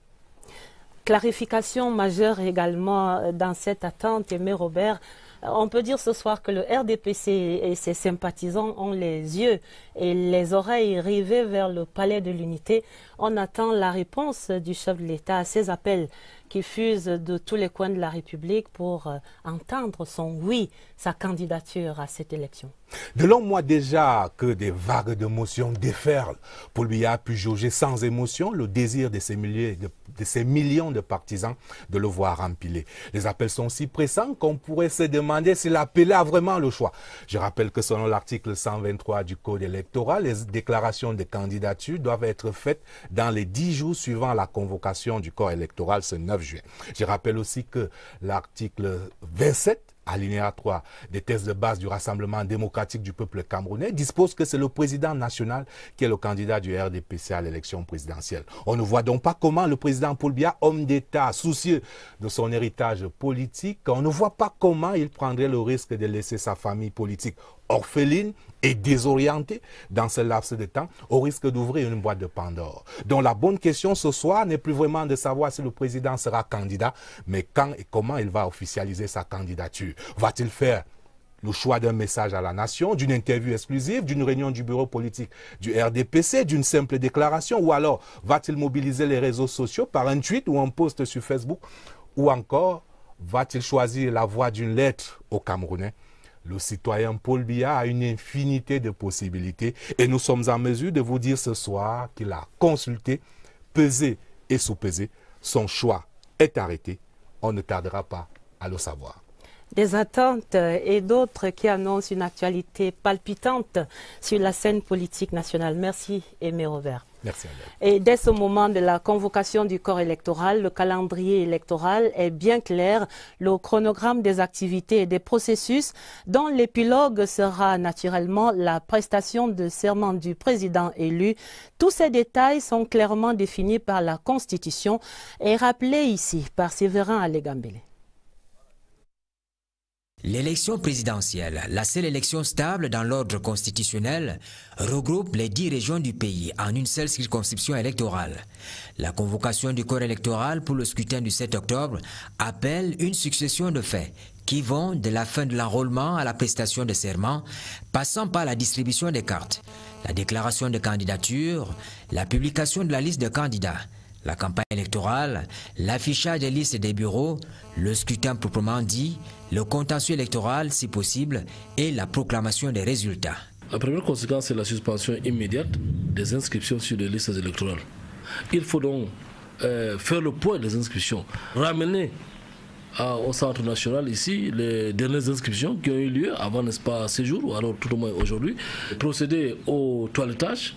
Clarification majeure également dans cette attente, Aimé Robert. On peut dire ce soir que le RDPC et ses sympathisants ont les yeux et les oreilles rivées vers le palais de l'unité. On attend la réponse du chef de l'État à ces appels qui fusent de tous les coins de la République pour entendre son oui, sa candidature à cette élection. De longs mois déjà que des vagues d'émotions déferlent. Paul Biya a pu jauger sans émotion le désir de ces millions de partisans de le voir empiler. Les appels sont si pressants qu'on pourrait se demander s'il appelait a vraiment le choix. Je rappelle que selon l'article 123 du Code électoral, les déclarations de candidature doivent être faites dans les 10 jours suivant la convocation du corps électoral ce 9 juin. Je rappelle aussi que l'article 27 alinéa 3 des textes de base du Rassemblement démocratique du peuple camerounais dispose que c'est le président national qui est le candidat du RDPC à l'élection présidentielle. On ne voit donc pas comment le président Paul Biya, homme d'État, soucieux de son héritage politique, on ne voit pas comment il prendrait le risque de laisser sa famille politique orpheline et désorientée dans ce laps de temps, au risque d'ouvrir une boîte de Pandore. Donc la bonne question ce soir n'est plus vraiment de savoir si le président sera candidat, mais quand et comment il va officialiser sa candidature. Va-t-il faire le choix d'un message à la nation, d'une interview exclusive, d'une réunion du bureau politique du RDPC, d'une simple déclaration, ou alors va-t-il mobiliser les réseaux sociaux par un tweet ou un post sur Facebook, ou encore va-t-il choisir la voie d'une lettre aux Camerounais? Le citoyen Paul Biya a une infinité de possibilités et nous sommes en mesure de vous dire ce soir qu'il a consulté, pesé et sous-pesé. Son choix est arrêté. On ne tardera pas à le savoir. Des attentes et d'autres qui annoncent une actualité palpitante sur la scène politique nationale. Merci, Aimé Robert. Merci, Albert. Et dès ce moment de la convocation du corps électoral, le calendrier électoral est bien clair. Le chronogramme des activités et des processus, dont l'épilogue sera naturellement la prestation de serment du président élu. Tous ces détails sont clairement définis par la Constitution et rappelés ici par Séverin Alégambélé. L'élection présidentielle, la seule élection stable dans l'ordre constitutionnel, regroupe les 10 régions du pays en une seule circonscription électorale. La convocation du corps électoral pour le scrutin du 7 octobre appelle une succession de faits qui vont de la fin de l'enrôlement à la prestation de serment, passant par la distribution des cartes, la déclaration de candidature, la publication de la liste de candidats, la campagne électorale, l'affichage des listes des bureaux, le scrutin proprement dit, le contentieux électoral si possible et la proclamation des résultats. La première conséquence, c'est la suspension immédiate des inscriptions sur les listes électorales. Il faut donc faire le point des inscriptions, ramener au centre national ici les dernières inscriptions qui ont eu lieu avant, n'est-ce pas, ces jours, ou alors tout au moins aujourd'hui, procéder au toilettage,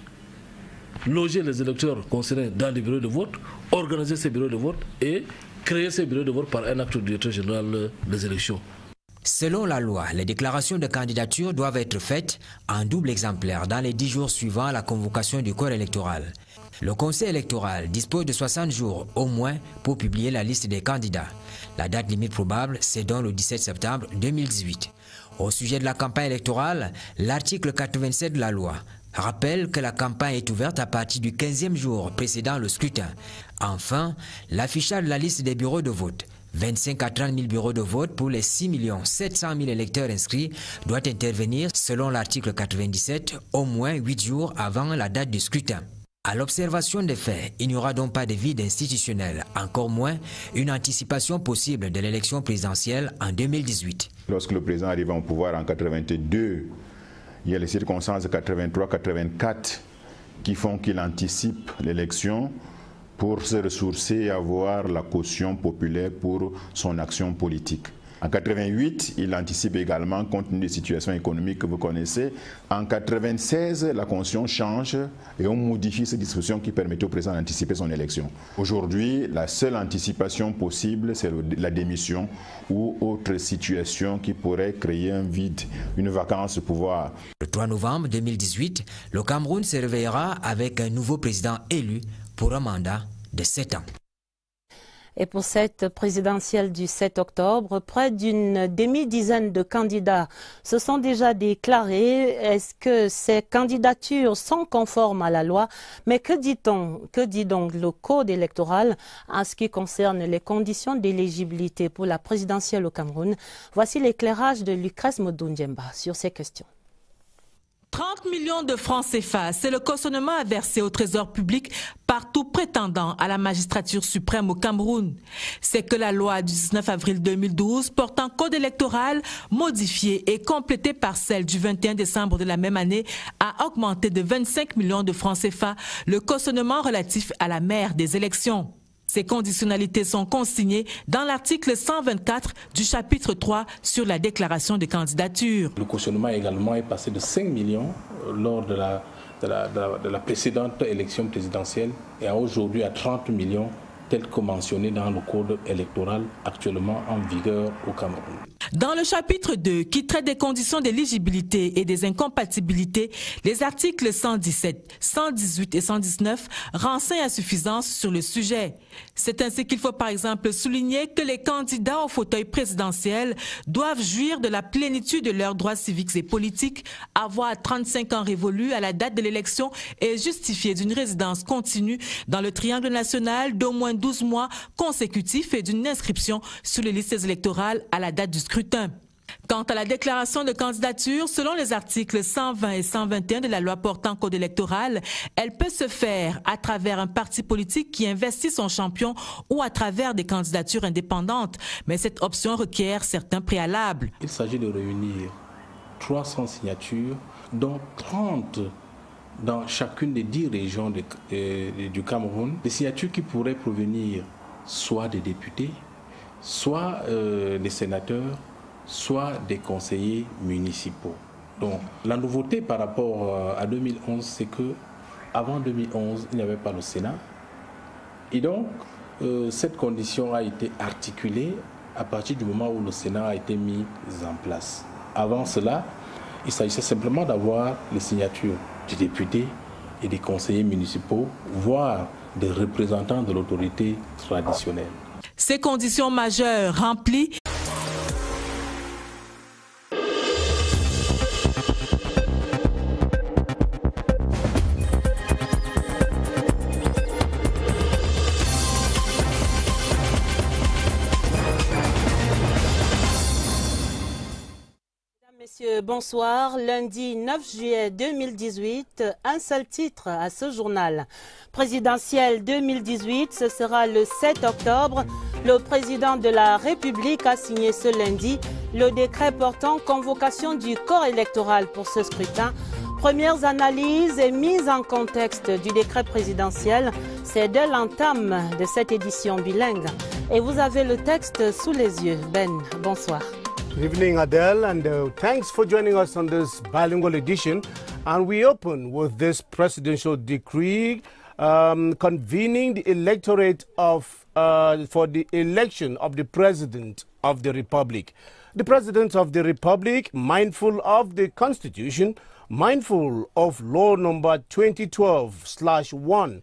loger les électeurs concernés dans les bureaux de vote, organiser ces bureaux de vote et créer ces bureaux de vote par un acte du directeur général des élections. Selon la loi, les déclarations de candidature doivent être faites en double exemplaire dans les 10 jours suivant la convocation du corps électoral. Le Conseil électoral dispose de 60 jours au moins pour publier la liste des candidats. La date limite probable, c'est donc le 17 septembre 2018. Au sujet de la campagne électorale, l'article 87 de la loi rappelle que la campagne est ouverte à partir du 15e jour précédant le scrutin. Enfin, l'affichage de la liste des bureaux de vote, 25 à 30 000 bureaux de vote pour les 6 700 000 électeurs inscrits, doit intervenir selon l'article 97 au moins 8 jours avant la date du scrutin. À l'observation des faits, il n'y aura donc pas de vide institutionnel, encore moins une anticipation possible de l'élection présidentielle en 2018. Lorsque le président arrive au pouvoir en 82, il y a les circonstances de 83-84 qui font qu'il anticipe l'élection pour se ressourcer et avoir la caution populaire pour son action politique. En 88, il anticipe également compte tenu des situations économiques que vous connaissez. En 96, la Constitution change et on modifie ces dispositions qui permettaient au président d'anticiper son élection. Aujourd'hui, la seule anticipation possible, c'est la démission ou autre situation qui pourrait créer un vide, une vacance de pouvoir. Le 3 novembre 2018, le Cameroun se réveillera avec un nouveau président élu pour un mandat de 7 ans. Et pour cette présidentielle du 7 octobre, près d'une demi-dizaine de candidats se sont déjà déclarés. Est-ce que ces candidatures sont conformes à la loi? Mais que dit donc le Code électoral en ce qui concerne les conditions d'éligibilité pour la présidentielle au Cameroun? Voici l'éclairage de Lucrèce Modou Ndiemba sur ces questions. 30 millions de francs CFA, c'est le cautionnement à verser au trésor public par tout prétendant à la magistrature suprême au Cameroun. C'est que la loi du 19 avril 2012 portant code électoral, modifiée et complétée par celle du 21 décembre de la même année, a augmenté de 25 millions de francs CFA le cautionnement relatif à la mère des élections. Ces conditionnalités sont consignées dans l'article 124 du chapitre 3 sur la déclaration de candidature. Le cautionnement également est passé de 5 millions lors de la précédente élection présidentielle et aujourd'hui à 30 millions tel que mentionné dans le code électoral actuellement en vigueur au Cameroun. Dans le chapitre 2, qui traite des conditions d'éligibilité et des incompatibilités, les articles 117, 118 et 119 renseignent à suffisance sur le sujet. C'est ainsi qu'il faut par exemple souligner que les candidats au fauteuil présidentiel doivent jouir de la plénitude de leurs droits civiques et politiques, avoir 35 ans révolus à la date de l'élection et justifier d'une résidence continue dans le triangle national d'au moins 12 mois consécutifs et d'une inscription sur les listes électorales à la date du scrutin. Quant à la déclaration de candidature, selon les articles 120 et 121 de la loi portant code électoral, elle peut se faire à travers un parti politique qui investit son champion ou à travers des candidatures indépendantes. Mais cette option requiert certains préalables. Il s'agit de réunir 300 signatures, dont 30 dans chacune des 10 régions du Cameroun, des signatures qui pourraient provenir soit des députés, soit des sénateurs, soit des conseillers municipaux. Donc la nouveauté par rapport à 2011, c'est que avant 2011, il n'y avait pas le Sénat. Et donc cette condition a été articulée à partir du moment où le Sénat a été mis en place. Avant cela, il s'agissait simplement d'avoir les signatures des députés et des conseillers municipaux, voire des représentants de l'autorité traditionnelle. Ces conditions majeures remplies, Messieurs, bonsoir. Lundi 9 juillet 2018, un seul titre à ce journal. Présidentielle 2018, ce sera le 7 octobre. Le président de la République a signé ce lundi le décret portant convocation du corps électoral pour ce scrutin. Premières analyses et mise en contexte du décret présidentiel, c'est dès l'entame de cette édition bilingue. Et vous avez le texte sous les yeux. Ben, bonsoir. Good evening, Adele, and thanks for joining us on this bilingual edition. And we open with this presidential decree convening the electorate for the election of the President of the Republic. The President of the Republic, mindful of the Constitution, mindful of Law number 2012/1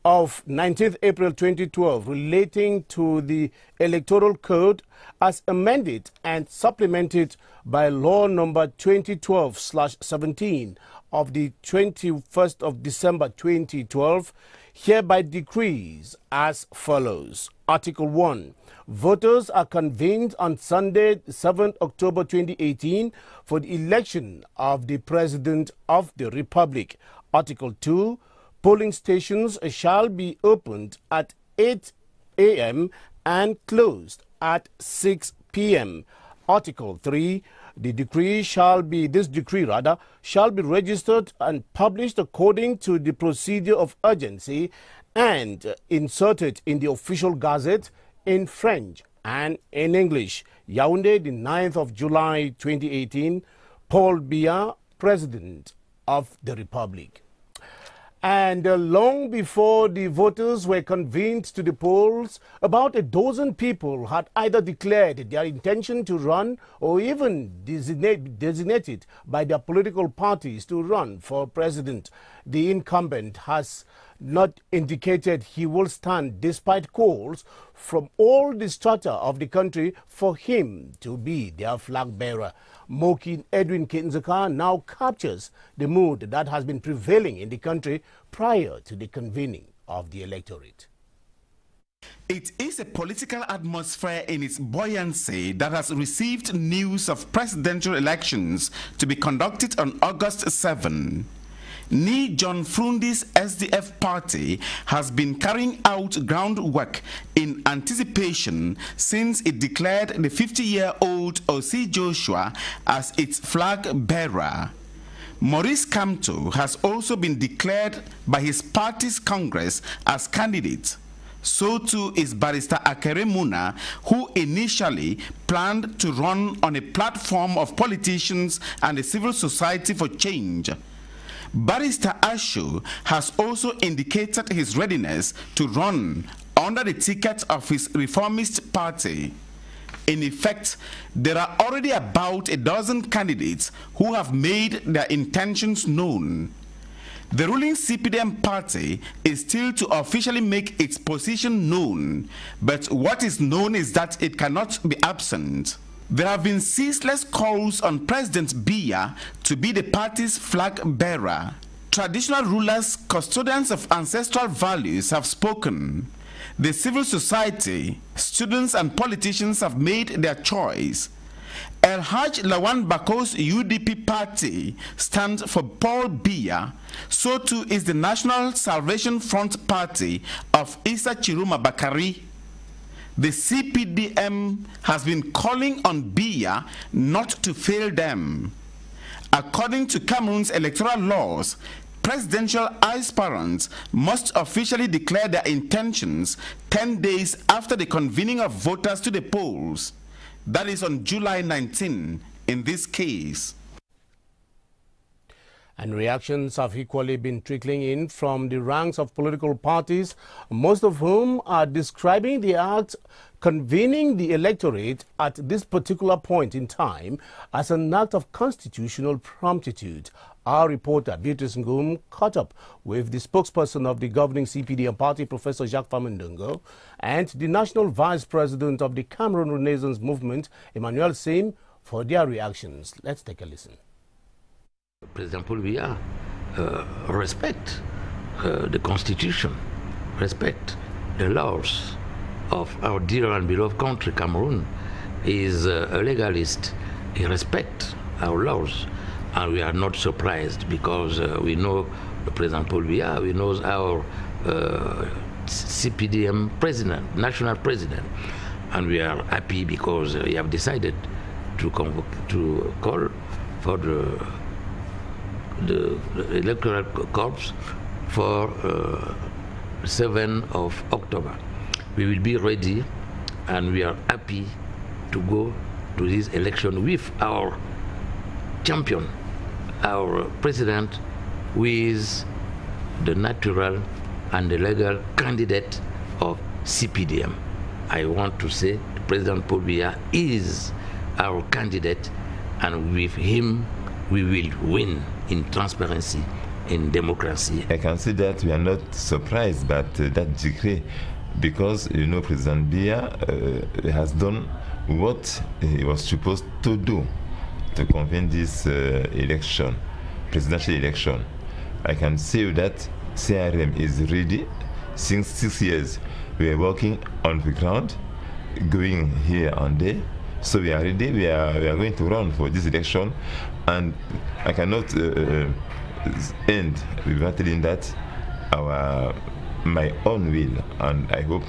of 19th April 2012 relating to the Electoral Code as amended and supplemented by Law number 2012/17 of the 21st of December 2012, hereby decrees as follows. Article 1. Voters are convened on Sunday, 7th October 2018 for the election of the President of the Republic. Article 2. Polling stations shall be opened at 8 a.m. and closed at 6 p.m. Article 3. This decree shall be registered and published according to the procedure of urgency and inserted in the official gazette in French and in English. Yaoundé, the 9th of July 2018. Paul Biya, President of the Republic. And long before the voters were convened to the polls, about a dozen people had either declared their intention to run or even designated by their political parties to run for president. The incumbent has not indicated he will stand despite calls from all the strata of the country for him to be their flag bearer. Mokin Edwin Kinzaka now captures the mood that has been prevailing in the country prior to the convening of the electorate. It is a political atmosphere in its buoyancy that has received news of presidential elections to be conducted on August 7. Ni John Frundi's SDF party has been carrying out groundwork in anticipation since it declared the 50-year-old Osei Joshua as its flag bearer. Maurice Kamto has also been declared by his party's Congress as candidate. So too is Barrister Akere Muna, who initially planned to run on a platform of politicians and the civil society for change. Barrister Ashu has also indicated his readiness to run under the ticket of his reformist party. In effect, there are already about a dozen candidates who have made their intentions known. The ruling CPDM party is still to officially make its position known, but what is known is that it cannot be absent. There have been ceaseless calls on President Biya to be the party's flag bearer. Traditional rulers, custodians of ancestral values have spoken. The civil society, students and politicians have made their choice. El Haj Lawan Bako's UDP party stands for Paul Biya. So too is the National Salvation Front party of Issa Chiruma Bakari. The CPDM has been calling on Biya not to fail them. According to Cameroon's electoral laws, presidential aspirants must officially declare their intentions 10 days after the convening of voters to the polls. That is on July 19 in this case. And reactions have equally been trickling in from the ranks of political parties, most of whom are describing the act convening the electorate at this particular point in time as an act of constitutional promptitude. Our reporter Beatrice Ngum caught up with the spokesperson of the governing CPDM party, Professor Jacques Famendongo, and the national vice president of the Cameroon Renaissance Movement, Emmanuel Sim, for their reactions. Let's take a listen. President Paul Biya respect the constitution, respect the laws of our dear and beloved country, Cameroon. He is a legalist. He respects our laws. And we are not surprised because we know President Paul Biya, we know our CPDM president, national president. And we are happy because he have decided to call for the electoral corps for 7th of October. We will be ready and we are happy to go to this election with our champion, our president, who is the natural and the legal candidate of CPDM. I want to say President Paul Biya is our candidate, and with him we will win in transparency, in democracy. I can say that we are not surprised by that decree because, you know, President Biya has done what he was supposed to do to convene this election, presidential election. I can say that CRM is ready. Since 6 years, we are working on the ground, going here and there. So we are ready. We are going to run for this election, and I cannot end without telling that my own will, and I hope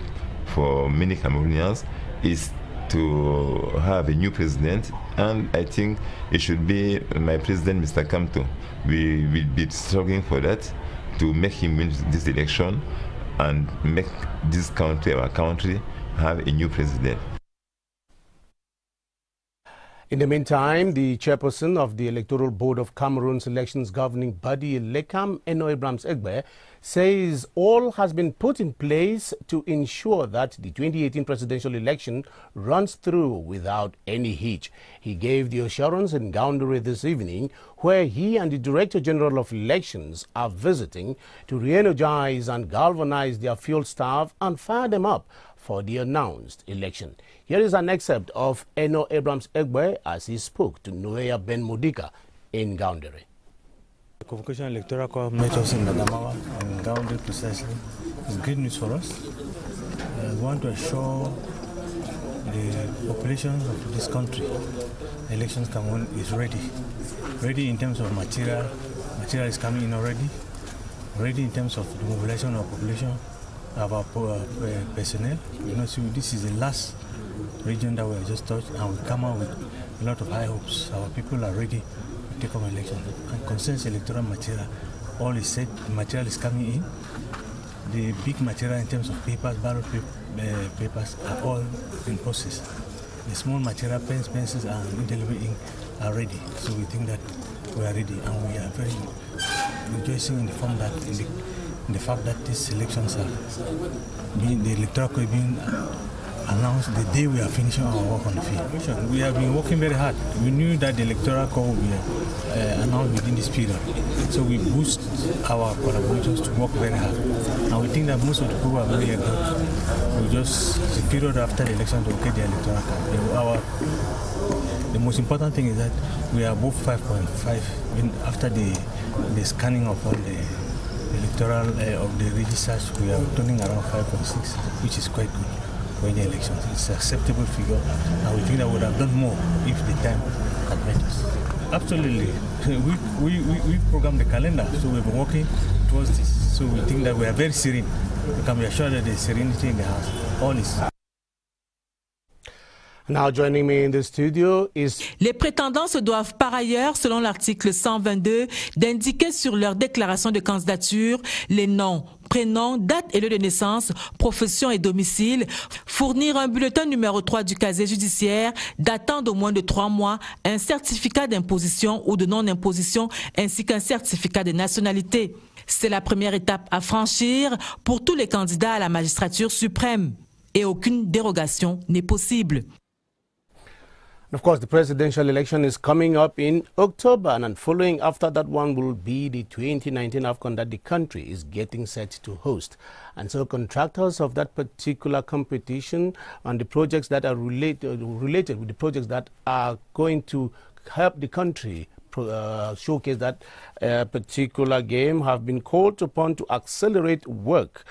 for many Cameroonians, is to have a new president, and I think it should be my president, Mr. Kamto. We will be struggling for that, to make him win this election and make this country, our country, have a new president. In the meantime, the chairperson of the Electoral Board of Cameroon's elections governing body, Lekam Eno Abrams Egbe, says all has been put in place to ensure that the 2018 presidential election runs through without any hitch. He gave the assurance in Gaoundéré this evening, where he and the Director General of Elections are visiting to re-energize and galvanize their field staff and fire them up for the announced election. Here is an excerpt of Eno Abrams Egbe as he spoke to Noea Ben Modika in Gaoundéré. The convocation electoral corps met us in Adamawa and Gaoundéré precisely. It's good news for us. want to assure the population of this country, elections Cameroon is ready. Ready in terms of material. Material is coming in already. Ready in terms of the mobilization of population, of our personnel. You know, so this is the last region that we have just touched, and we come out with a lot of high hopes. Our people are ready to take up election. And concerns electoral material, all is set. The material is coming in. The big material in terms of papers, ballot papers are all in process. The small material, pens, pencils, and indelible ink are ready. So we think that we are ready, and we are very rejoicing in the form that in the fact that these elections are being, the electoral code being announced the day we are finishing our work on the field. We have been working very hard. We knew that the electoral code will be announced within this period. So we boost our collaborators to work very hard. And we think that most of the people are very good. We just, the period after the election to get the electoral code. The most important thing is that we are above 5.5 after the scanning of all the electoral of the registers. We are turning around 5.6, which is quite good for any elections. It's an acceptable figure, and we think that we would have done more if the time had met us. Absolutely. We program the calendar, so we've been working towards this. So we think that we are very serene. We can be assured that there is serenity in the house. All is. Now joining me in the studio is... Les prétendants se doivent par ailleurs, selon l'article 122, d'indiquer sur leur déclaration de candidature les noms, prénoms, date et lieu de naissance, profession et domicile, fournir un bulletin numéro 3 du casier judiciaire datant d'au moins de 3 mois, un certificat d'imposition ou de non-imposition ainsi qu'un certificat de nationalité. C'est la première étape à franchir pour tous les candidats à la magistrature suprême et aucune dérogation n'est possible. Of course, the presidential election is coming up in October, and following after that one will be the 2019 AFCON that the country is getting set to host. And so contractors of that particular competition and the projects that are related with the projects that are going to help the country showcase that particular game have been called upon to accelerate work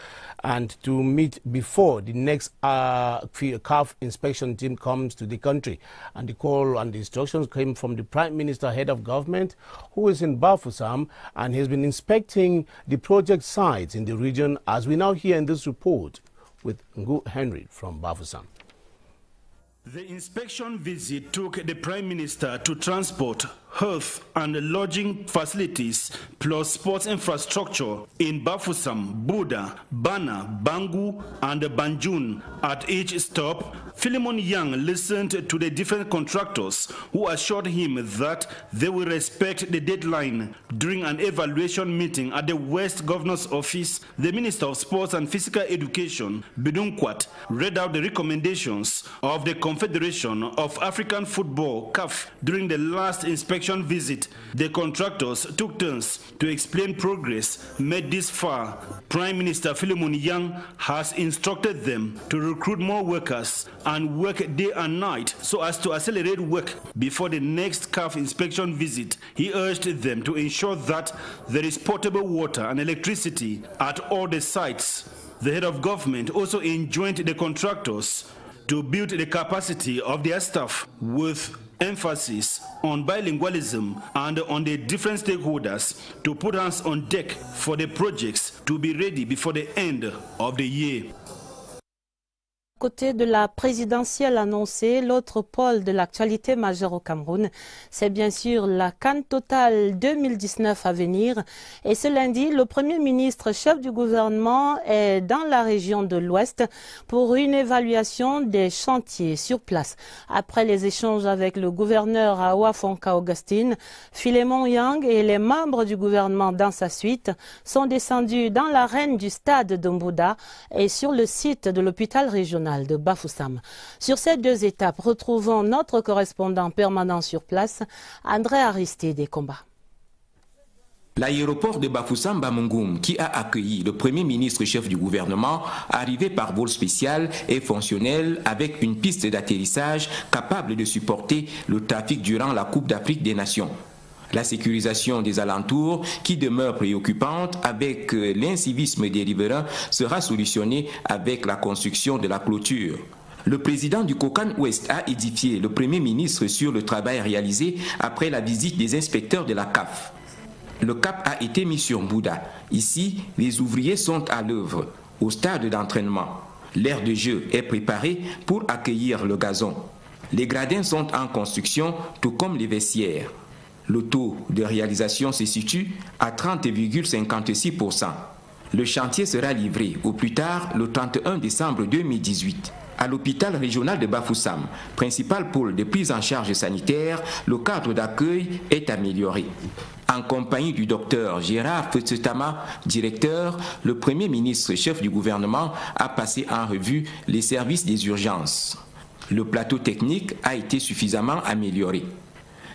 and to meet before the next CAF inspection team comes to the country. And the call and the instructions came from the Prime Minister, head of government, who is in Bafoussam, and has been inspecting the project sites in the region, as we now hear in this report with Ngu Henry from Bafoussam. The inspection visit took the Prime Minister to transport, health and lodging facilities plus sports infrastructure in Bafoussam, Buda, Bana, Bangu and Banjul. At each stop, Philemon Yang listened to the different contractors who assured him that they will respect the deadline. During an evaluation meeting at the West Governor's Office, the Minister of Sports and Physical Education, Bidunkwat, read out the recommendations of the Confederation of African Football, CAF, during the last inspection visit. The contractors took turns to explain progress made this far. Prime Minister Philemon Yang has instructed them to recruit more workers and work day and night so as to accelerate work before the next CAF inspection visit. He urged them to ensure that there is potable water and electricity at all the sites. The head of government also enjoined the contractors to build the capacity of their staff with emphasis on bilingualism and on the different stakeholders to put hands on deck for the projects to be ready before the end of the year. Côté de la présidentielle annoncée, l'autre pôle de l'actualité majeure au Cameroun, c'est bien sûr la CAN Total 2019 à venir. Et ce lundi, le Premier ministre, chef du gouvernement, est dans la région de l'Ouest pour une évaluation des chantiers sur place. Après les échanges avec le gouverneur à Ouafonka Augustine, Philemon Yang et les membres du gouvernement dans sa suite sont descendus dans l'arène du stade de Mbouda et sur le site de l'hôpital régional de Bafoussam. Sur ces deux étapes, retrouvons notre correspondant permanent sur place, André Aristide Combat. L'aéroport de Bafoussam Bamungoum, qui a accueilli le Premier ministre chef du gouvernement, arrivé par vol spécial, est fonctionnel avec une piste d'atterrissage capable de supporter le trafic durant la Coupe d'Afrique des Nations. La sécurisation des alentours, qui demeure préoccupante avec l'incivisme des riverains, sera solutionnée avec la construction de la clôture. Le président du Kokan Ouest a édifié le Premier ministre sur le travail réalisé après la visite des inspecteurs de la CAF. Le cap a été mis sur Bouddha. Ici, les ouvriers sont à l'œuvre, au stade d'entraînement. L'aire de jeu est préparée pour accueillir le gazon. Les gradins sont en construction, tout comme les vestiaires. Le taux de réalisation se situe à 30,56%. Le chantier sera livré au plus tard le 31 décembre 2018. À l'hôpital régional de Bafoussam, principal pôle de prise en charge sanitaire, le cadre d'accueil est amélioré. En compagnie du docteur Gérard Fetsetama, directeur, le Premier ministre chef du gouvernement a passé en revue les services des urgences. Le plateau technique a été suffisamment amélioré.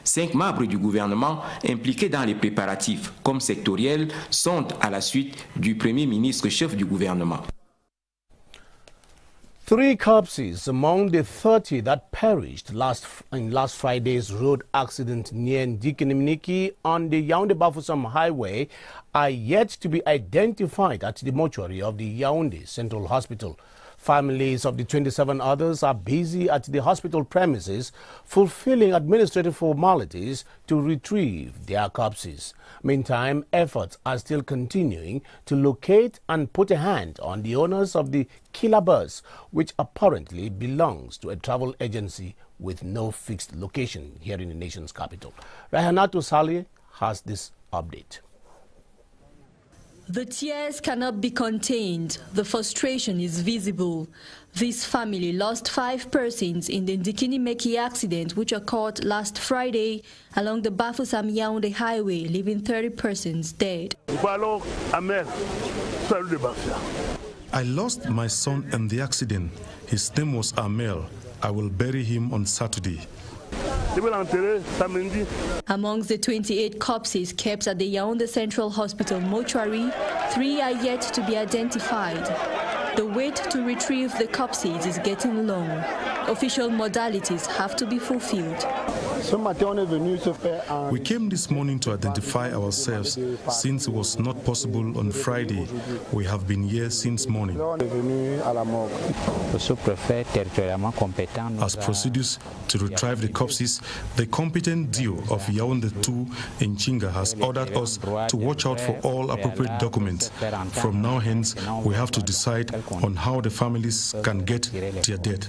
5 membres du gouvernement impliqués dans les préparatifs comme sectoriels sont à la suite du Premier ministre chef du gouvernement. 3 corpses among the 30 that perished in last Friday's road accident near Ndikinimniki on the Yaoundé-Bafoussam highway are yet to be identified at the mortuary of the Yaoundé Central Hospital. Families of the 27 others are busy at the hospital premises fulfilling administrative formalities to retrieve their corpses. Meantime, efforts are still continuing to locate and put a hand on the owners of the killer bus, which apparently belongs to a travel agency with no fixed location here in the nation's capital. Rahanato Saleh has this update. The tears cannot be contained. The frustration is visible. This family lost 5 persons in the Ndikinimeki accident, which occurred last Friday along the Bafoussam-Yaoundé highway, leaving 30 persons dead. I lost my son in the accident. His name was Amel. I will bury him on Saturday. Amongst the 28 corpses kept at the Yaoundé Central Hospital mortuary, 3 are yet to be identified. The wait to retrieve the corpses is getting long. Official modalities have to be fulfilled. We came this morning to identify ourselves since it was not possible on Friday. We have been here since morning. As procedures to retrieve the corpses, the competent DO of Yaoundé 2 in Chinga has ordered us to watch out for all appropriate documents. From now hence, we have to decide on how the families can get their dead.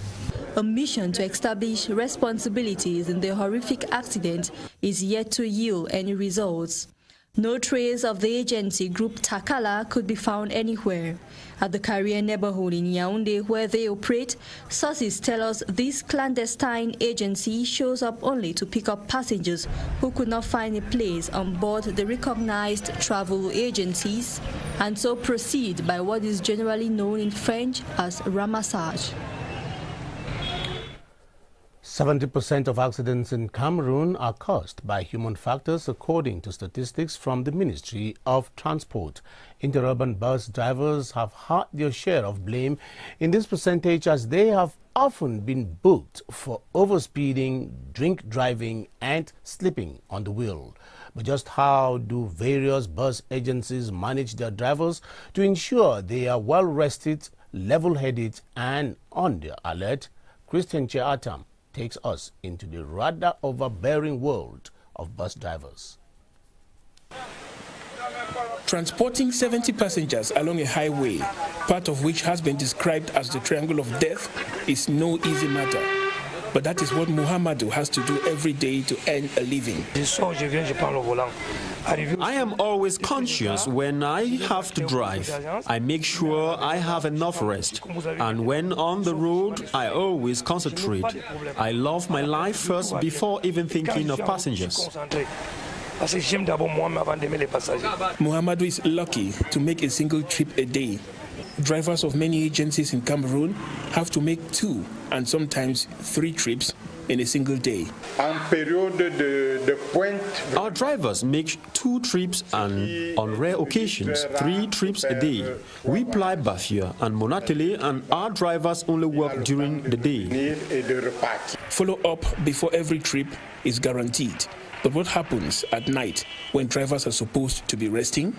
A mission to establish responsibilities in the horrific accident is yet to yield any results. No trace of the agency group Takala could be found anywhere. At the Carrier neighborhood in Yaoundé, where they operate, sources tell us this clandestine agency shows up only to pick up passengers who could not find a place on board the recognized travel agencies, and so proceed by what is generally known in French as ramassage. 70% of accidents in Cameroon are caused by human factors, according to statistics from the Ministry of Transport. Interurban bus drivers have had their share of blame in this percentage, as they have often been booked for overspeeding, drink driving and sleeping on the wheel. But just how do various bus agencies manage their drivers to ensure they are well rested, level-headed and on their alert? Christian Cheatam takes us into the rather overbearing world of bus drivers. Transporting 70 passengers along a highway, part of which has been described as the Triangle of Death, is no easy matter. But that is what Muhammadu has to do every day to earn a living. I am always conscious when I have to drive. I make sure I have enough rest. And when on the road, I always concentrate. I love my life first before even thinking of passengers. Muhammadu is lucky to make a single trip a day. Drivers of many agencies in Cameroon have to make 2 and sometimes 3 trips in a single day. Our drivers make 2 trips and on rare occasions 3 trips a day. We ply Bafia and Monatele, and our drivers only work during the day. Follow-up before every trip is guaranteed. But what happens at night when drivers are supposed to be resting?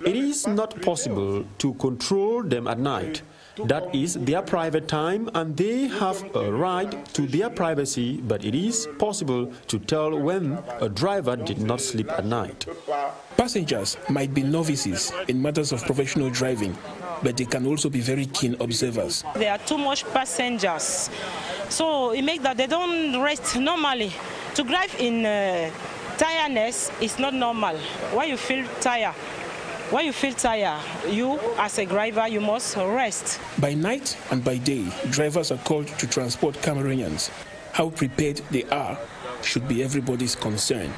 It is not possible to control them at night. That is their private time and they have a right to their privacy, but it is possible to tell when a driver did not sleep at night. Passengers might be novices in matters of professional driving, but they can also be very keen observers. There are too much passengers, so it makes that they don't rest normally. To drive in tiredness is not normal. When you feel tired, you as a driver, you must rest. By night and by day, drivers are called to transport Cameroonians. How prepared they are should be everybody's concern.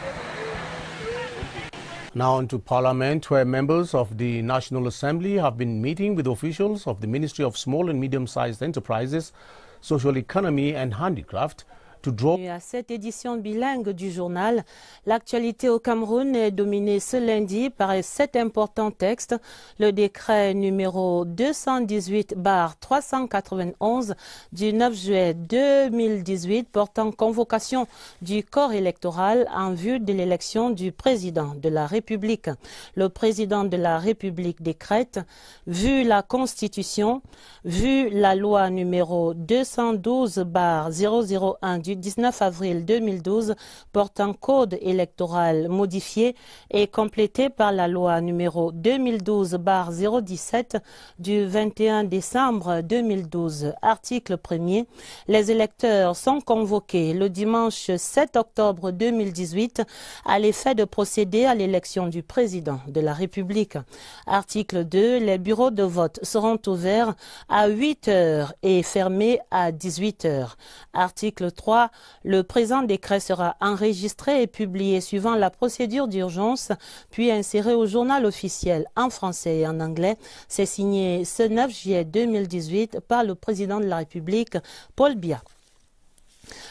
Now on to Parliament, where members of the National Assembly have been meeting with officials of the Ministry of Small and Medium-Sized Enterprises, Social Economy and Handicraft to draw. À cette édition bilingue du journal, l'actualité au Cameroun est dominée ce lundi par 7 importants textes. Le décret numéro 218/391 du 9 juillet 2018 portant convocation du corps électoral en vue de l'élection du président de la République. Le président de la République décrète, vu la Constitution, vu la loi numéro 212/001 du 19 avril 2012 portant code électoral modifié et complété par la loi numéro 2012/017 du 21 décembre 2012. Article 1er. Les électeurs sont convoqués le dimanche 7 octobre 2018 à l'effet de procéder à l'élection du président de la République. Article 2. Les bureaux de vote seront ouverts à 8 heures et fermés à 18 heures. Article 3. Le présent décret sera enregistré et publié suivant la procédure d'urgence, puis inséré au journal officiel en français et en anglais. C'est signé ce 9 juillet 2018 par le président de la République, Paul Biya.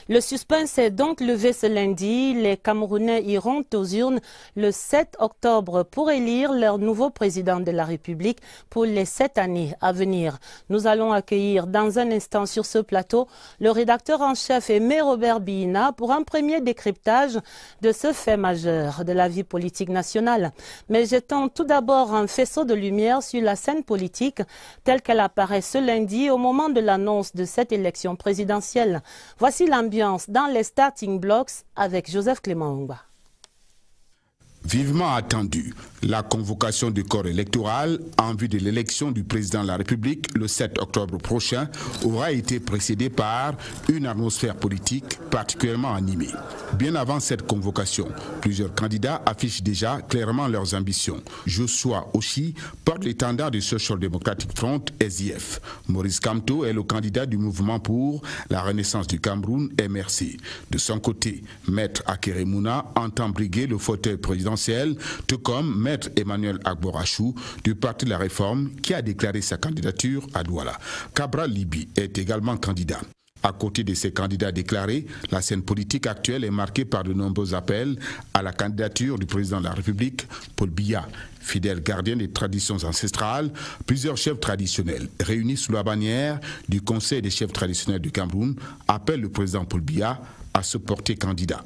Le suspense est donc levé ce lundi. Les Camerounais iront aux urnes le 7 octobre pour élire leur nouveau président de la République pour les 7 années à venir. Nous allons accueillir dans un instant sur ce plateau le rédacteur en chef Aimé Robert Biyina pour un premier décryptage de ce fait majeur de la vie politique nationale. Mais jetons tout d'abord un faisceau de lumière sur la scène politique telle qu'elle apparaît ce lundi au moment de l'annonce de cette élection présidentielle. Voici l'ambiance dans les starting blocks avec Joseph Clément Ongba. Vivement attendu, la convocation du corps électoral en vue de l'élection du président de la République le 7 octobre prochain aura été précédée par une atmosphère politique particulièrement animée. Bien avant cette convocation, plusieurs candidats affichent déjà clairement leurs ambitions. Joshua Oshi porte l'étendard du Social Democratic Front, SDF. Maurice Kamto est le candidat du mouvement pour la renaissance du Cameroun, MRC. De son côté, Maître Akeremouna entend briguer le fauteuil présidentiel, tout comme Maître Emmanuel Agborachou du Parti de la Réforme qui a déclaré sa candidature à Douala. Cabral Libi est également candidat. À côté de ces candidats déclarés, la scène politique actuelle est marquée par de nombreux appels à la candidature du président de la République, Paul Biya. Fidèle gardien des traditions ancestrales, plusieurs chefs traditionnels réunis sous la bannière du Conseil des chefs traditionnels du Cameroun appellent le président Paul Biya à se porter candidat.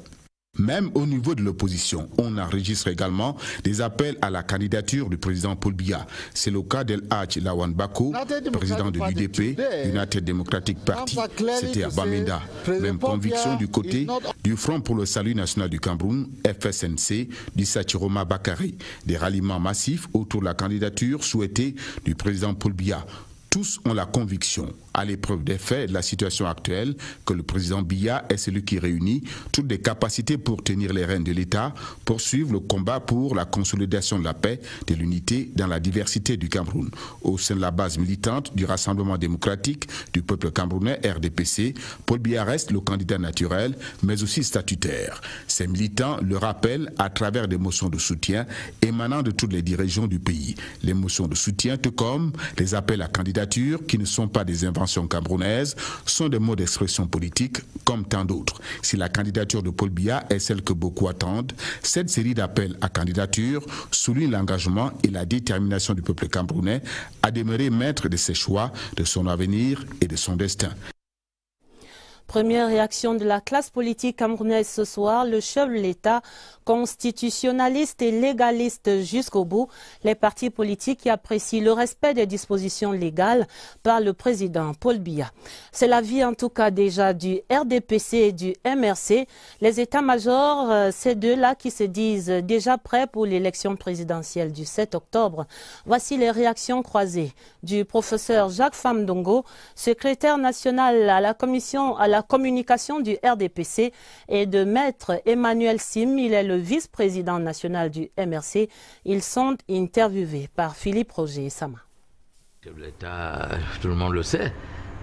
Même au niveau de l'opposition, on enregistre également des appels à la candidature du président Paul Biya. C'est le cas d'El Hadj Lawan Bako, président de l'UDP, United Democratic Party. C'était à Bamenda. Même conviction du côté du Front pour le Salut National du Cameroun, FSNC, du Sachiroma Bakary. Des ralliements massifs autour de la candidature souhaitée du président Paul Biya. Tous ont la conviction, à l'épreuve des faits et de la situation actuelle, que le président Biya est celui qui réunit toutes les capacités pour tenir les rênes de l'État, poursuivre le combat pour la consolidation de la paix, de l'unité dans la diversité du Cameroun. Au sein de la base militante du Rassemblement démocratique du peuple camerounais, RDPC, Paul Biya reste le candidat naturel, mais aussi statutaire. Ces militants le rappellent à travers des motions de soutien émanant de toutes les régions du pays. Les motions de soutien, tout comme les appels à candidature candidatures, qui ne sont pas des inventions camerounaises, sont des mots d'expression politique comme tant d'autres. Si la candidature de Paul Biya est celle que beaucoup attendent, cette série d'appels à candidature souligne l'engagement et la détermination du peuple camerounais à demeurer maître de ses choix, de son avenir et de son destin. Première réaction de la classe politique camerounaise ce soir, le chef de l'État, constitutionnaliste et légaliste jusqu'au bout, les partis politiques qui apprécient le respect des dispositions légales par le président Paul Biya. C'est l'avis en tout cas déjà du RDPC et du MRC, les états-majors, ces deux-là qui se disent déjà prêts pour l'élection présidentielle du 7 octobre. Voici les réactions croisées du professeur Jacques Famdongo, secrétaire national à la communication du RDPC, et de maître Emmanuel Sim, il est le vice-président national du MRC. Ils sont interviewés par Philippe Roger Sama. L'État, tout le monde le sait,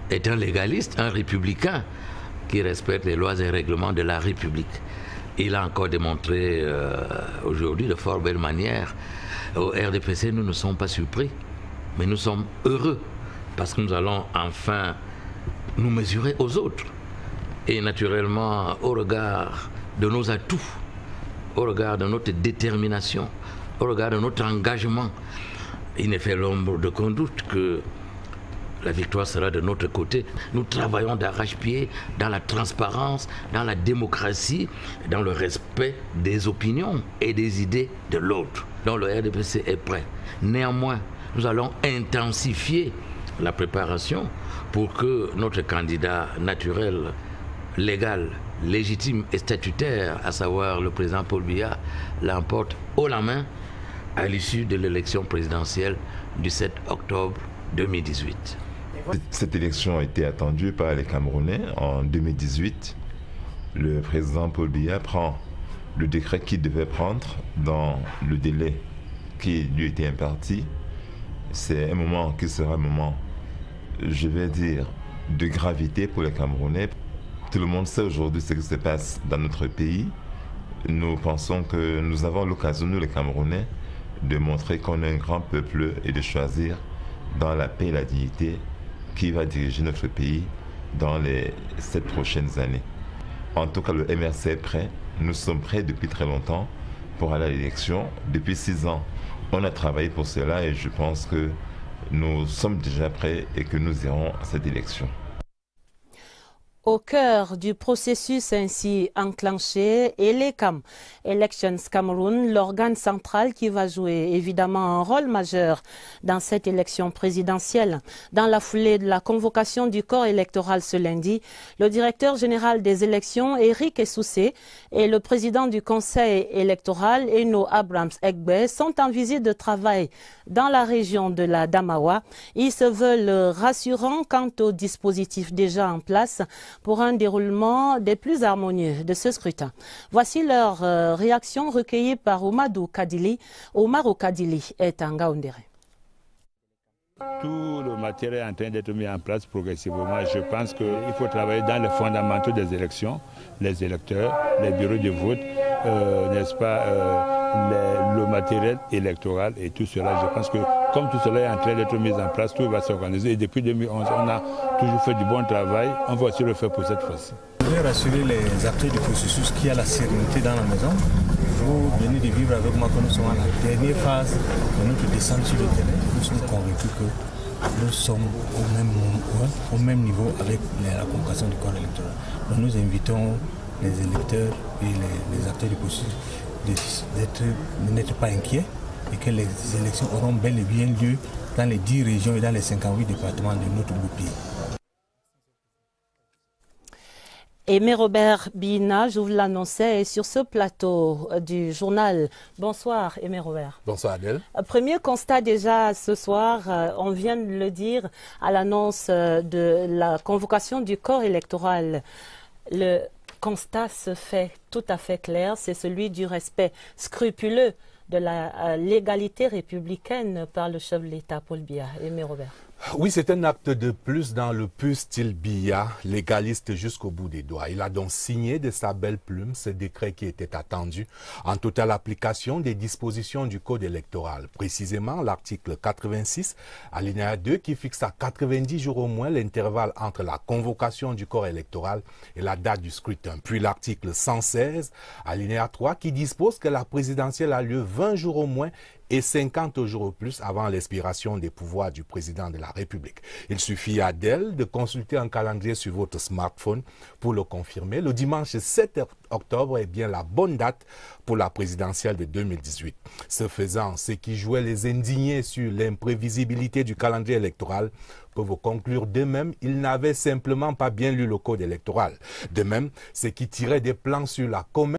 est un légaliste, un républicain qui respecte les lois et règlements de la République. Il a encore démontré aujourd'hui de fort belle manière. Au RDPC, nous ne sommes pas surpris, mais nous sommes heureux parce que nous allons enfin nous mesurer aux autres. Et naturellement, au regard de nos atouts, au regard de notre détermination, au regard de notre engagement, il ne fait l'ombre d'aucun doute que la victoire sera de notre côté. Nous travaillons d'arrache-pied dans la transparence, dans la démocratie, dans le respect des opinions et des idées de l'autre. Donc le RDPC est prêt. Néanmoins, nous allons intensifier la préparation pour que notre candidat naturel, légal, légitime et statutaire, à savoir le président Paul Biya, l'emporte haut la main à l'issue de l'élection présidentielle du 7 octobre 2018. Cette élection a été attendue par les Camerounais en 2018. Le président Paul Biya prend le décret qu'il devait prendre dans le délai qui lui était imparti. C'est un moment qui sera un moment, je vais dire, de gravité pour les Camerounais. Tout le monde sait aujourd'hui ce qui se passe dans notre pays. Nous pensons que nous avons l'occasion, nous les Camerounais, de montrer qu'on est un grand peuple et de choisir dans la paix et la dignité qui va diriger notre pays dans les 7 prochaines années. En tout cas, le MRC est prêt. Nous sommes prêts depuis très longtemps pour aller à l'élection. Depuis 6 ans, on a travaillé pour cela et je pense que nous sommes déjà prêts et que nous irons à cette élection. Au cœur du processus ainsi enclenché, ELECAM, Elections Cameroun, l'organe central qui va jouer évidemment un rôle majeur dans cette élection présidentielle. Dans la foulée de la convocation du corps électoral ce lundi, le directeur général des élections, Eric Essoussé, et le président du conseil électoral, Eno Abrams-Egbe, sont en visite de travail dans la région de la Damawa. Ils se veulent rassurants quant au dispositif déjà en place pour un déroulement des plus harmonieux de ce scrutin. Voici leur réaction recueillie par Oumarou Kadili et Tanga Ondere. Tout le matériel est en train d'être mis en place progressivement. Je pense qu'il faut travailler dans les fondamentaux des élections, les électeurs, les bureaux de vote, n'est-ce pas, le matériel électoral et tout cela. Je pense que comme tout cela est en train d'être mis en place, tout va s'organiser. Et depuis 2011, on a toujours fait du bon travail. On va aussi le faire pour cette fois-ci. Je vais rassurer les acteurs du processus qu'il y a la sérénité dans la maison. Vous venez de vivre avec moi que nous sommes à la dernière phase de notre descente sur le terrain. Nous sommes convaincus que nous sommes au même niveau avec la convocation du corps électoral. Donc nous invitons les électeurs et les acteurs du processus de n'être pas inquiets et que les élections auront bel et bien lieu dans les 10 régions et dans les 58 départements de notre beau pays. Aimé Robert Bina, je vous l'annonçais, est sur ce plateau du journal. Bonsoir Aimé Robert. Bonsoir Adèle. Premier constat déjà ce soir, on vient de le dire à l'annonce de la convocation du corps électoral. Le constat se fait tout à fait clair, c'est celui du respect scrupuleux de la légalité républicaine par le chef de l'État, Paul Biya. Aimé Robert. Oui, c'est un acte de plus dans le pur style Biya, légaliste jusqu'au bout des doigts. Il a donc signé de sa belle plume ce décret qui était attendu en totale application des dispositions du Code électoral. Précisément, l'article 86, alinéa 2, qui fixe à 90 jours au moins l'intervalle entre la convocation du corps électoral et la date du scrutin. Puis l'article 116, alinéa 3, qui dispose que la présidentielle a lieu 20 jours au moins et 50 jours au plus avant l'expiration des pouvoirs du président de la République. Il suffit à d'elle de consulter un calendrier sur votre smartphone pour le confirmer. Le dimanche 7 octobre est bien la bonne date pour la présidentielle de 2018. Ce faisant, ceux qui jouaient les indignés sur l'imprévisibilité du calendrier électoral peuvent conclure d'eux-mêmes ils n'avaient simplement pas bien lu le code électoral. De même, ceux qui tiraient des plans sur la comète